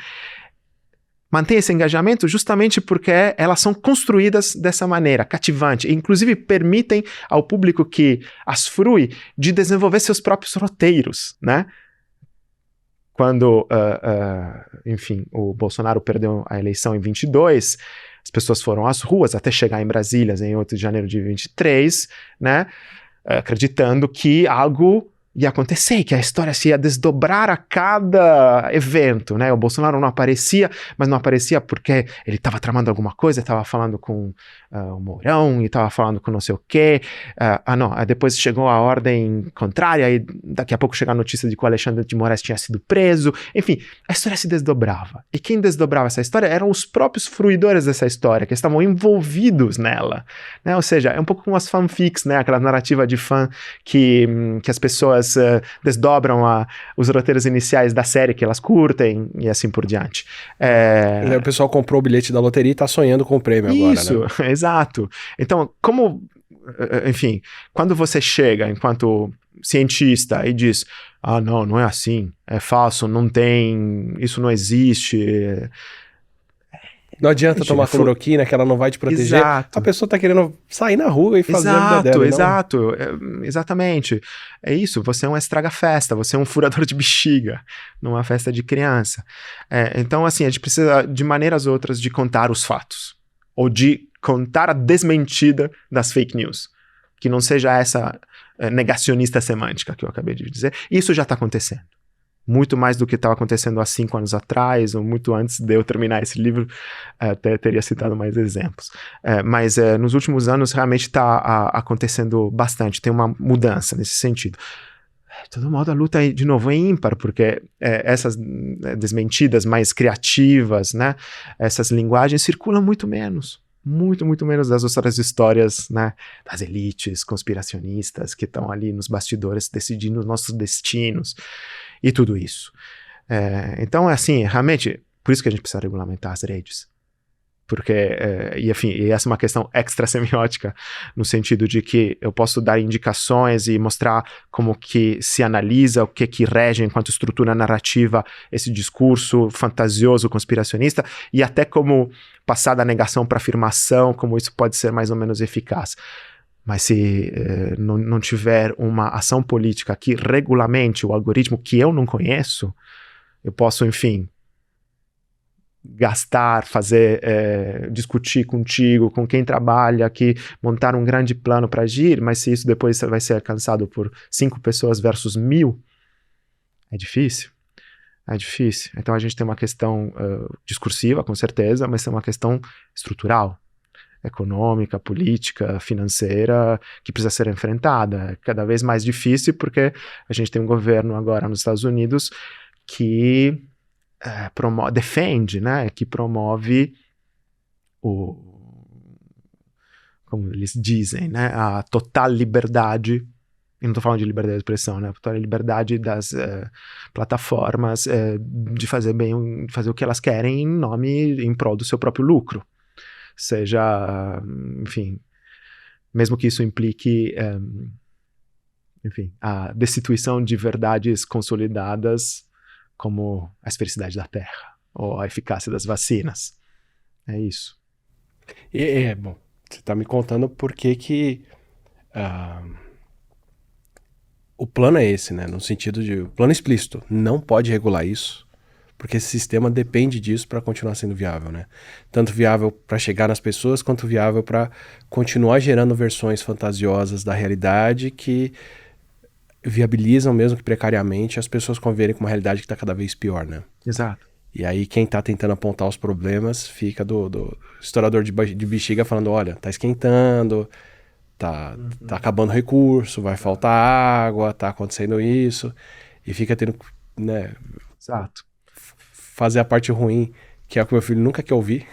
Mantém esse engajamento justamente porque elas são construídas dessa maneira, cativante, e inclusive permitem ao público que as frui de desenvolver seus próprios roteiros, né? Quando, enfim, o Bolsonaro perdeu a eleição em 22, as pessoas foram às ruas até chegar em Brasília em 8 de janeiro de 23, né? Acreditando que algo ia acontecer, que a história se ia desdobrar a cada evento, né? O Bolsonaro não aparecia, mas não aparecia porque ele estava tramando alguma coisa, estava falando com o Mourão e estava falando com não sei o quê. Não, depois chegou a ordem contrária e daqui a pouco chegou a notícia de que o Alexandre de Moraes tinha sido preso. Enfim, a história se desdobrava. E quem desdobrava essa história eram os próprios fruidores dessa história, que estavam envolvidos nela, né? Ou seja, é um pouco como as fanfics, né? Aquela narrativa de fã que as pessoas desdobram os roteiros iniciais da série que elas curtem e assim por diante. O pessoal comprou o bilhete da loteria e tá sonhando com o prêmio agora, isso, né? Exato. Então, enfim, quando você chega enquanto cientista e diz, não é assim, é falso, não tem, isso não existe... Não adianta tomar cloroquina, que ela não vai te proteger. Exato. A pessoa tá querendo sair na rua e fazer a vida dela. Exato, exatamente. É isso, você é um estraga-festa, você é um furador de bexiga numa festa de criança. Então, assim, a gente precisa, de maneiras outras, de contar os fatos. Ou de contar a desmentida das fake news. Que não seja essa negacionista semântica que eu acabei de dizer. Isso já está acontecendo. Muito mais do que estava acontecendo há 5 anos atrás, ou muito antes de eu terminar esse livro, até teria citado mais exemplos. Mas nos últimos anos realmente está acontecendo bastante, tem uma mudança nesse sentido. De todo modo, a luta, de novo, é ímpar, porque essas desmentidas mais criativas, né, essas linguagens circulam muito menos. Muito menos das outras histórias, né, das elites conspiracionistas que estão ali nos bastidores decidindo os nossos destinos e tudo isso. Então, assim, realmente, por isso que a gente precisa regulamentar as redes. Porque, enfim, e essa é uma questão extra-semiótica, no sentido de que eu posso dar indicações e mostrar como que se analisa, o que rege enquanto estrutura narrativa esse discurso fantasioso, conspiracionista, e até como passar da negação para afirmação, como isso pode ser mais ou menos eficaz. Mas se não tiver uma ação política que regulamente o algoritmo que eu não conheço, eu posso, enfim, gastar, fazer, discutir contigo, com quem trabalha aqui, montar um grande plano para agir, mas se isso depois vai ser alcançado por 5 pessoas versus 1000, é difícil. É difícil. Então a gente tem uma questão discursiva, com certeza, mas tem uma questão estrutural, econômica, política, financeira, que precisa ser enfrentada. É cada vez mais difícil porque a gente tem um governo agora nos Estados Unidos que defende, né, que promove como eles dizem, né, a total liberdade, e não estou falando de liberdade de expressão, né, a total liberdade das plataformas de fazer fazer o que elas querem em prol do seu próprio lucro. Seja, enfim, mesmo que isso implique, enfim, a destituição de verdades consolidadas como a esfericidade da Terra, ou a eficácia das vacinas. É isso. Bom, você está me contando por que o plano é esse, né? No sentido de, o plano explícito, não pode regular isso, porque esse sistema depende disso para continuar sendo viável, né? Tanto viável para chegar nas pessoas, quanto viável para continuar gerando versões fantasiosas da realidade que viabilizam, mesmo que precariamente, as pessoas conviverem com uma realidade que está cada vez pior, né? Exato. E aí quem está tentando apontar os problemas fica do estourador de bexiga falando, olha, tá esquentando, tá acabando o recurso, vai faltar água, tá acontecendo isso, e fica tendo, né, Exato. fazer a parte ruim, que é o que meu filho nunca quer ouvir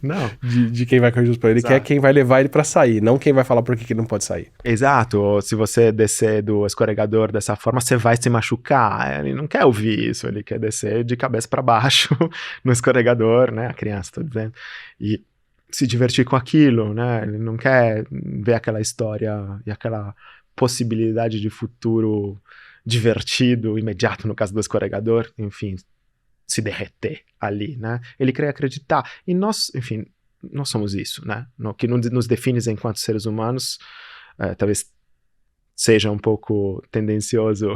Não. de quem vai corrigir os problemas. Ele quer quem vai levar ele pra sair, não quem vai falar por que ele não pode sair. Exato, ou se você descer do escorregador dessa forma, você vai se machucar. Ele não quer ouvir isso, ele quer descer de cabeça para baixo no escorregador, né? A criança, tô dizendo. E se divertir com aquilo, né? Ele não quer ver aquela história e aquela possibilidade de futuro divertido, imediato, no caso do escorregador, enfim, se derreter ali, né? Ele quer acreditar. E nós, enfim, nós somos isso, né? O que nos define enquanto seres humanos, talvez seja um pouco tendencioso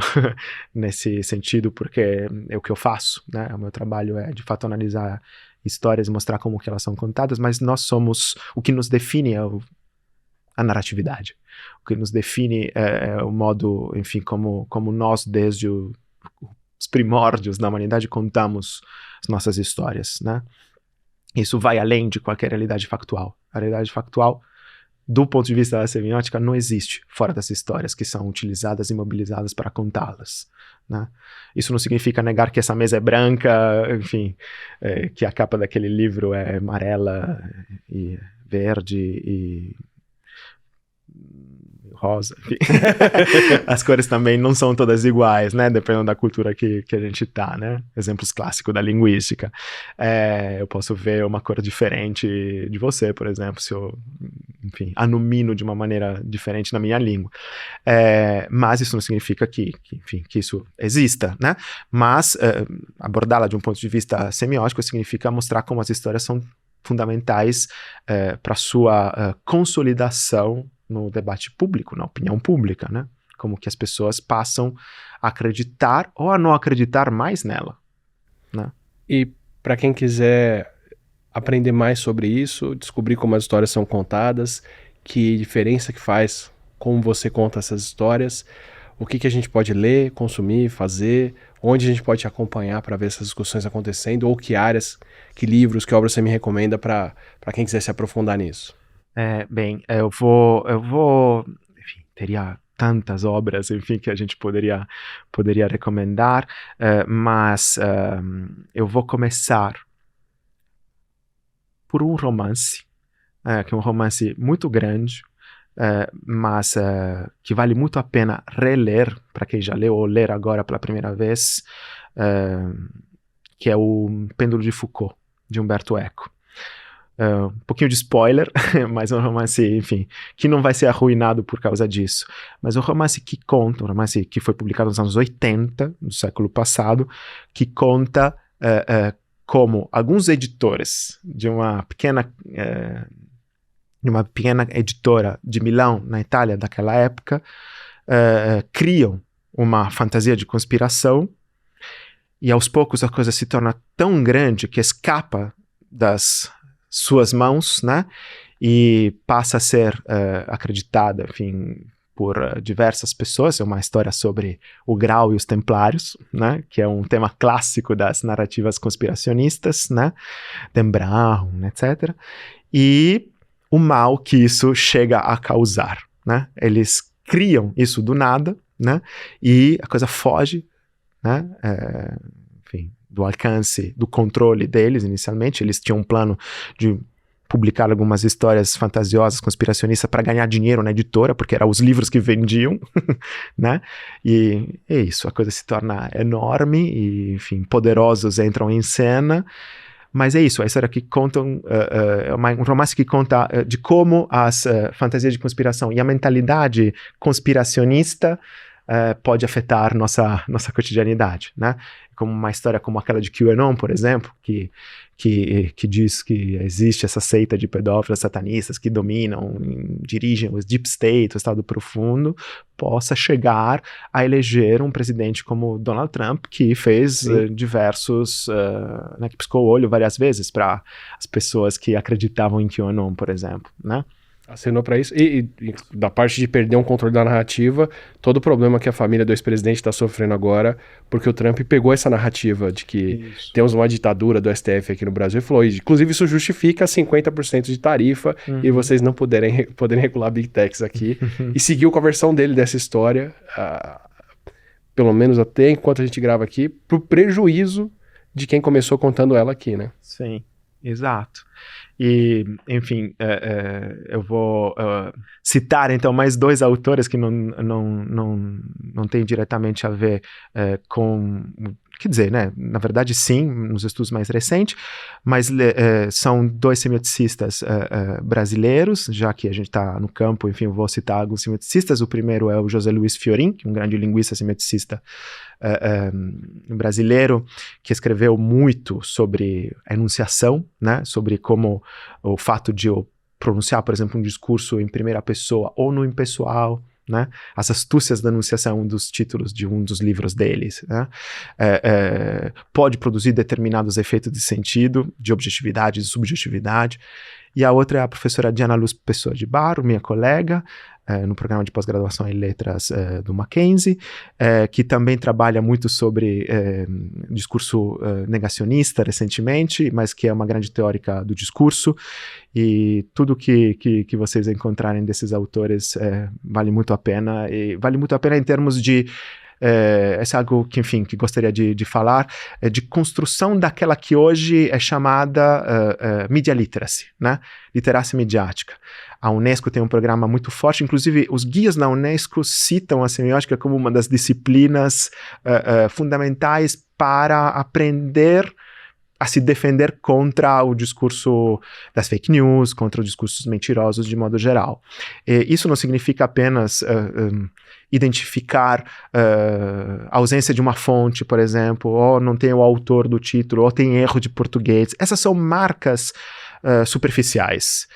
nesse sentido, porque é o que eu faço, né? O meu trabalho é, de fato, analisar histórias e mostrar como que elas são contadas, mas nós somos, o que nos define a narratividade. O que nos define é o modo, enfim, como nós, desde os primórdios da humanidade, contamos as nossas histórias, né? Isso vai além de qualquer realidade factual. A realidade factual, do ponto de vista da semiótica, não existe fora das histórias que são utilizadas e mobilizadas para contá-las, né? Isso não significa negar que essa mesa é branca, enfim, que a capa daquele livro é amarela e verde e rosa, enfim. As cores também não são todas iguais, né? Dependendo da cultura que a gente tá, né? Exemplos clássicos da linguística. Eu posso ver uma cor diferente de você, por exemplo, se eu, enfim, anumino de uma maneira diferente na minha língua. Mas isso não significa que isso exista, né? Mas abordá-la de um ponto de vista semiótico significa mostrar como as histórias são fundamentais para sua consolidação no debate público, na opinião pública, né? Como que as pessoas passam a acreditar ou a não acreditar mais nela, né? E para quem quiser aprender mais sobre isso, descobrir como as histórias são contadas, que diferença que faz como você conta essas histórias, o que a gente pode ler, consumir, fazer, onde a gente pode te acompanhar para ver essas discussões acontecendo, ou que áreas, que livros, que obras você me recomenda para quem quiser se aprofundar nisso? Bem, eu vou, enfim, teria tantas obras, enfim, que a gente poderia recomendar, mas eu vou começar por um romance, que é um romance muito grande, mas que vale muito a pena reler, para quem já leu ou ler agora pela primeira vez, que é o Pêndulo de Foucault, de Umberto Eco. um pouquinho de spoiler, mas é um romance, enfim, que não vai ser arruinado por causa disso. Mas um romance um romance que foi publicado nos anos 80, do século passado, que conta como alguns editores de uma pequena editora de Milão, na Itália, daquela época, criam uma fantasia de conspiração, e aos poucos a coisa se torna tão grande que escapa das suas mãos, né? E passa a ser acreditada, enfim, por diversas pessoas. É uma história sobre o Grau e os Templários, né? Que é um tema clássico das narrativas conspiracionistas, né? Dan Brown, etc. E o mal que isso chega a causar, né? Eles criam isso do nada, né? E a coisa foge, né? Enfim, do alcance, do controle deles inicialmente. Eles tinham um plano de publicar algumas histórias fantasiosas, conspiracionistas, para ganhar dinheiro na editora, porque eram os livros que vendiam, né? E é isso, a coisa se torna enorme e, enfim, poderosos entram em cena. Mas é isso, a história que conta, um romance que conta de como as fantasias de conspiração e a mentalidade conspiracionista pode afetar nossa cotidianidade, né? Como uma história como aquela de QAnon, por exemplo, que diz que existe essa seita de pedófilos satanistas que dominam, dirigem o Deep State, o Estado Profundo, possa chegar a eleger um presidente como Donald Trump, que fez diversos, né, que piscou o olho várias vezes para as pessoas que acreditavam em QAnon, por exemplo, né? Acenou para isso. E da parte de perder um controle da narrativa, todo o problema que a família do ex-presidente está sofrendo agora, porque o Trump pegou essa narrativa de que temos uma ditadura do STF aqui no Brasil e falou, inclusive isso justifica 50% de tarifa e vocês não poderem regular Big Techs aqui. E seguiu com a versão dele dessa história, pelo menos até enquanto a gente grava aqui, pro prejuízo de quem começou contando ela aqui, né? Sim, exato. E, enfim, eu vou citar, então, mais dois autores que não têm diretamente a ver com... Quer dizer, né? Na verdade, sim, nos estudos mais recentes, mas são dois semioticistas brasileiros, já que a gente está no campo, enfim, eu vou citar alguns semioticistas. O primeiro é o José Luiz Fiorin, que é um grande linguista semioticista brasileiro, que escreveu muito sobre a enunciação, né? Sobre como o fato de eu pronunciar, por exemplo, um discurso em primeira pessoa ou no impessoal, né? As astúcias da enunciação, um dos títulos de um dos livros deles, né? Pode produzir determinados efeitos de sentido, de objetividade, de subjetividade. E a outra é a professora Diana Luz Pessoa de Barro, minha colega, no programa de pós-graduação em letras do Mackenzie, que também trabalha muito sobre discurso negacionista recentemente, mas que é uma grande teórica do discurso, e tudo que vocês encontrarem desses autores vale muito a pena, e vale muito a pena em termos de é algo que, enfim, que gostaria de falar, de construção daquela que hoje é chamada media literacy, né? Literacia midiática. A Unesco tem um programa muito forte, inclusive os guias na Unesco citam a semiótica como uma das disciplinas fundamentais para aprender a se defender contra o discurso das fake news, contra os discursos mentirosos de modo geral. Isso não significa apenas identificar a ausência de uma fonte, por exemplo, ou não tem o autor do título, ou tem erro de português. Essas são marcas superficiais.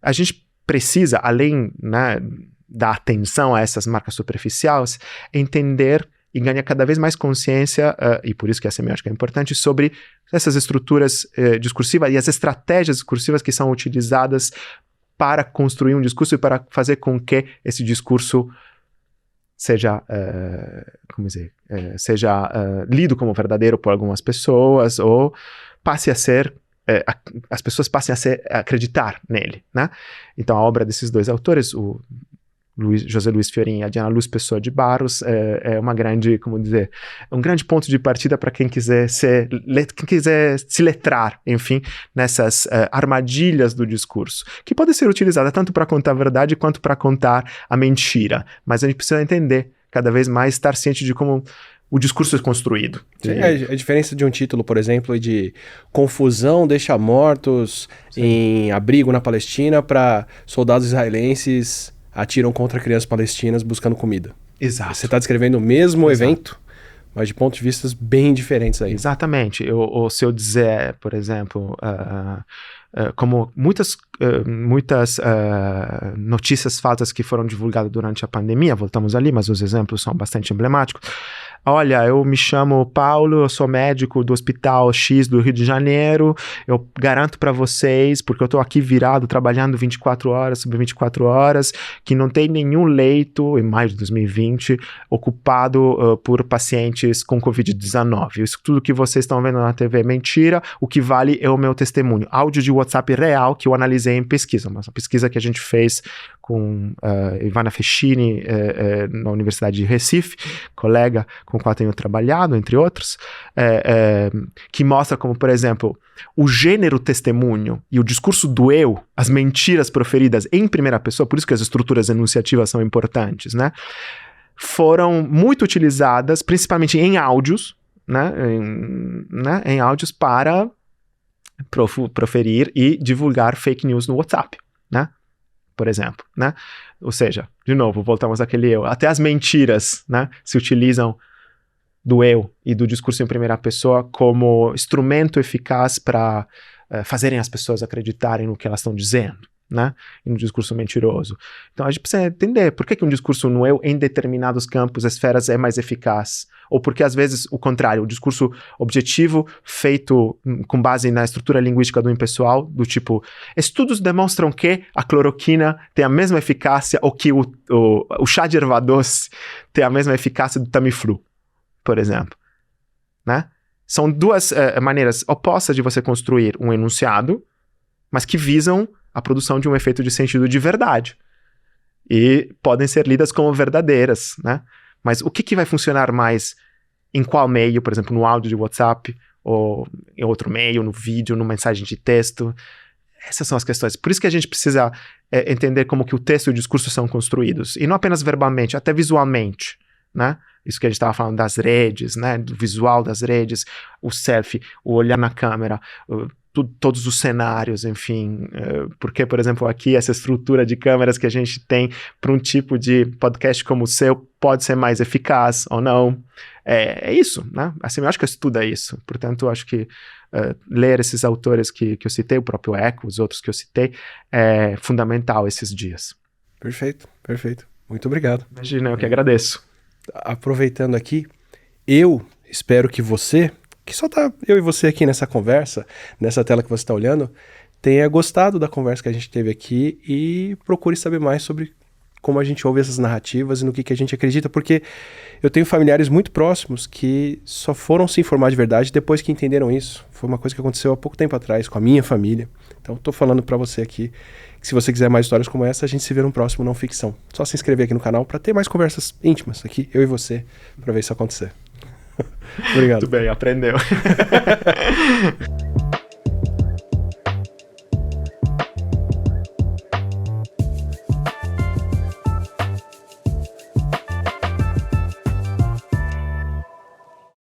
A gente precisa, além, né, da atenção a essas marcas superficiais, entender e ganhar cada vez mais consciência, e por isso que a semiótica é importante, sobre essas estruturas discursivas e as estratégias discursivas que são utilizadas para construir um discurso e para fazer com que esse discurso seja, seja lido como verdadeiro por algumas pessoas, ou passe a ser, as pessoas passem a acreditar nele, né? Então a obra desses dois autores, o José Luiz Fiorin e a Diana Luz Pessoa de Barros, é uma grande, como dizer, um grande ponto de partida para quem quiser se letrar, enfim, nessas armadilhas do discurso, que pode ser utilizada tanto para contar a verdade quanto para contar a mentira, mas a gente precisa entender cada vez mais, estar ciente de como o discurso é construído. Sim, a diferença de um título, por exemplo, de confusão deixa mortos em abrigo na Palestina para soldados israelenses atiram contra crianças palestinas buscando comida. Exato. Você está descrevendo o mesmo evento, mas de pontos de vista bem diferentes aí. Exatamente. Ou se eu dizer, por exemplo, como muitas notícias falsas que foram divulgadas durante a pandemia, voltamos ali, mas os exemplos são bastante emblemáticos. Olha, eu me chamo Paulo, eu sou médico do Hospital X do Rio de Janeiro, eu garanto para vocês, porque eu estou aqui virado, trabalhando 24 horas sobre 24 horas, que não tem nenhum leito, em maio de 2020, ocupado por pacientes com Covid-19. Isso tudo que vocês estão vendo na TV é mentira, o que vale é o meu testemunho. Áudio de WhatsApp real que eu analisei em pesquisa, uma pesquisa que a gente fez com Ivana Fechini na Universidade de Recife, colega com o qual tenho trabalhado, entre outros, que mostra como, por exemplo, o gênero testemunho e o discurso do eu, as mentiras proferidas em primeira pessoa, por isso que as estruturas enunciativas são importantes, né? Foram muito utilizadas, principalmente em áudios, né? Em áudios para proferir e divulgar fake news no WhatsApp, né? Por exemplo, né? Ou seja, de novo, voltamos àquele eu. Até as mentiras, né, se utilizam do eu e do discurso em primeira pessoa como instrumento eficaz para fazerem as pessoas acreditarem no que elas estão dizendo, né? E no discurso mentiroso. Então a gente precisa entender por que um discurso no eu em determinados campos, esferas, é mais eficaz. Ou porque às vezes o contrário, o discurso objetivo feito com base na estrutura linguística do impessoal, do tipo, estudos demonstram que a cloroquina tem a mesma eficácia ou que o chá de erva doce tem a mesma eficácia do Tamiflu, por exemplo, né? São duas maneiras opostas de você construir um enunciado, mas que visam a produção de um efeito de sentido de verdade. E podem ser lidas como verdadeiras, né? Mas o que vai funcionar mais em qual meio, por exemplo, no áudio de WhatsApp, ou em outro meio, no vídeo, numa mensagem de texto? Essas são as questões. Por isso que a gente precisa entender como que o texto e o discurso são construídos. E não apenas verbalmente, até visualmente, né? Isso que a gente estava falando das redes, né? Do visual das redes, o selfie, o olhar na câmera, todos os cenários, enfim, porque, por exemplo, aqui essa estrutura de câmeras que a gente tem para um tipo de podcast como o seu pode ser mais eficaz ou não. É isso, né? Assim, eu acho que estuda isso. Portanto, eu acho que ler esses autores que eu citei, o próprio Eco, os outros que eu citei, é fundamental esses dias. Perfeito, perfeito. Muito obrigado. Imagina, eu que agradeço. Aproveitando aqui, eu espero que você, que só tá eu e você aqui nessa conversa, nessa tela que você está olhando, tenha gostado da conversa que a gente teve aqui e procure saber mais sobre como a gente ouve essas narrativas e no que a gente acredita, porque eu tenho familiares muito próximos que só foram se informar de verdade depois que entenderam isso. Foi uma coisa que aconteceu há pouco tempo atrás com a minha família. Então eu tô falando para você aqui que se você quiser mais histórias como essa, a gente se vê no próximo Não Ficção. Só se inscrever aqui no canal para ter mais conversas íntimas aqui, eu e você, para ver isso acontecer. Obrigado. Muito bem, aprendeu.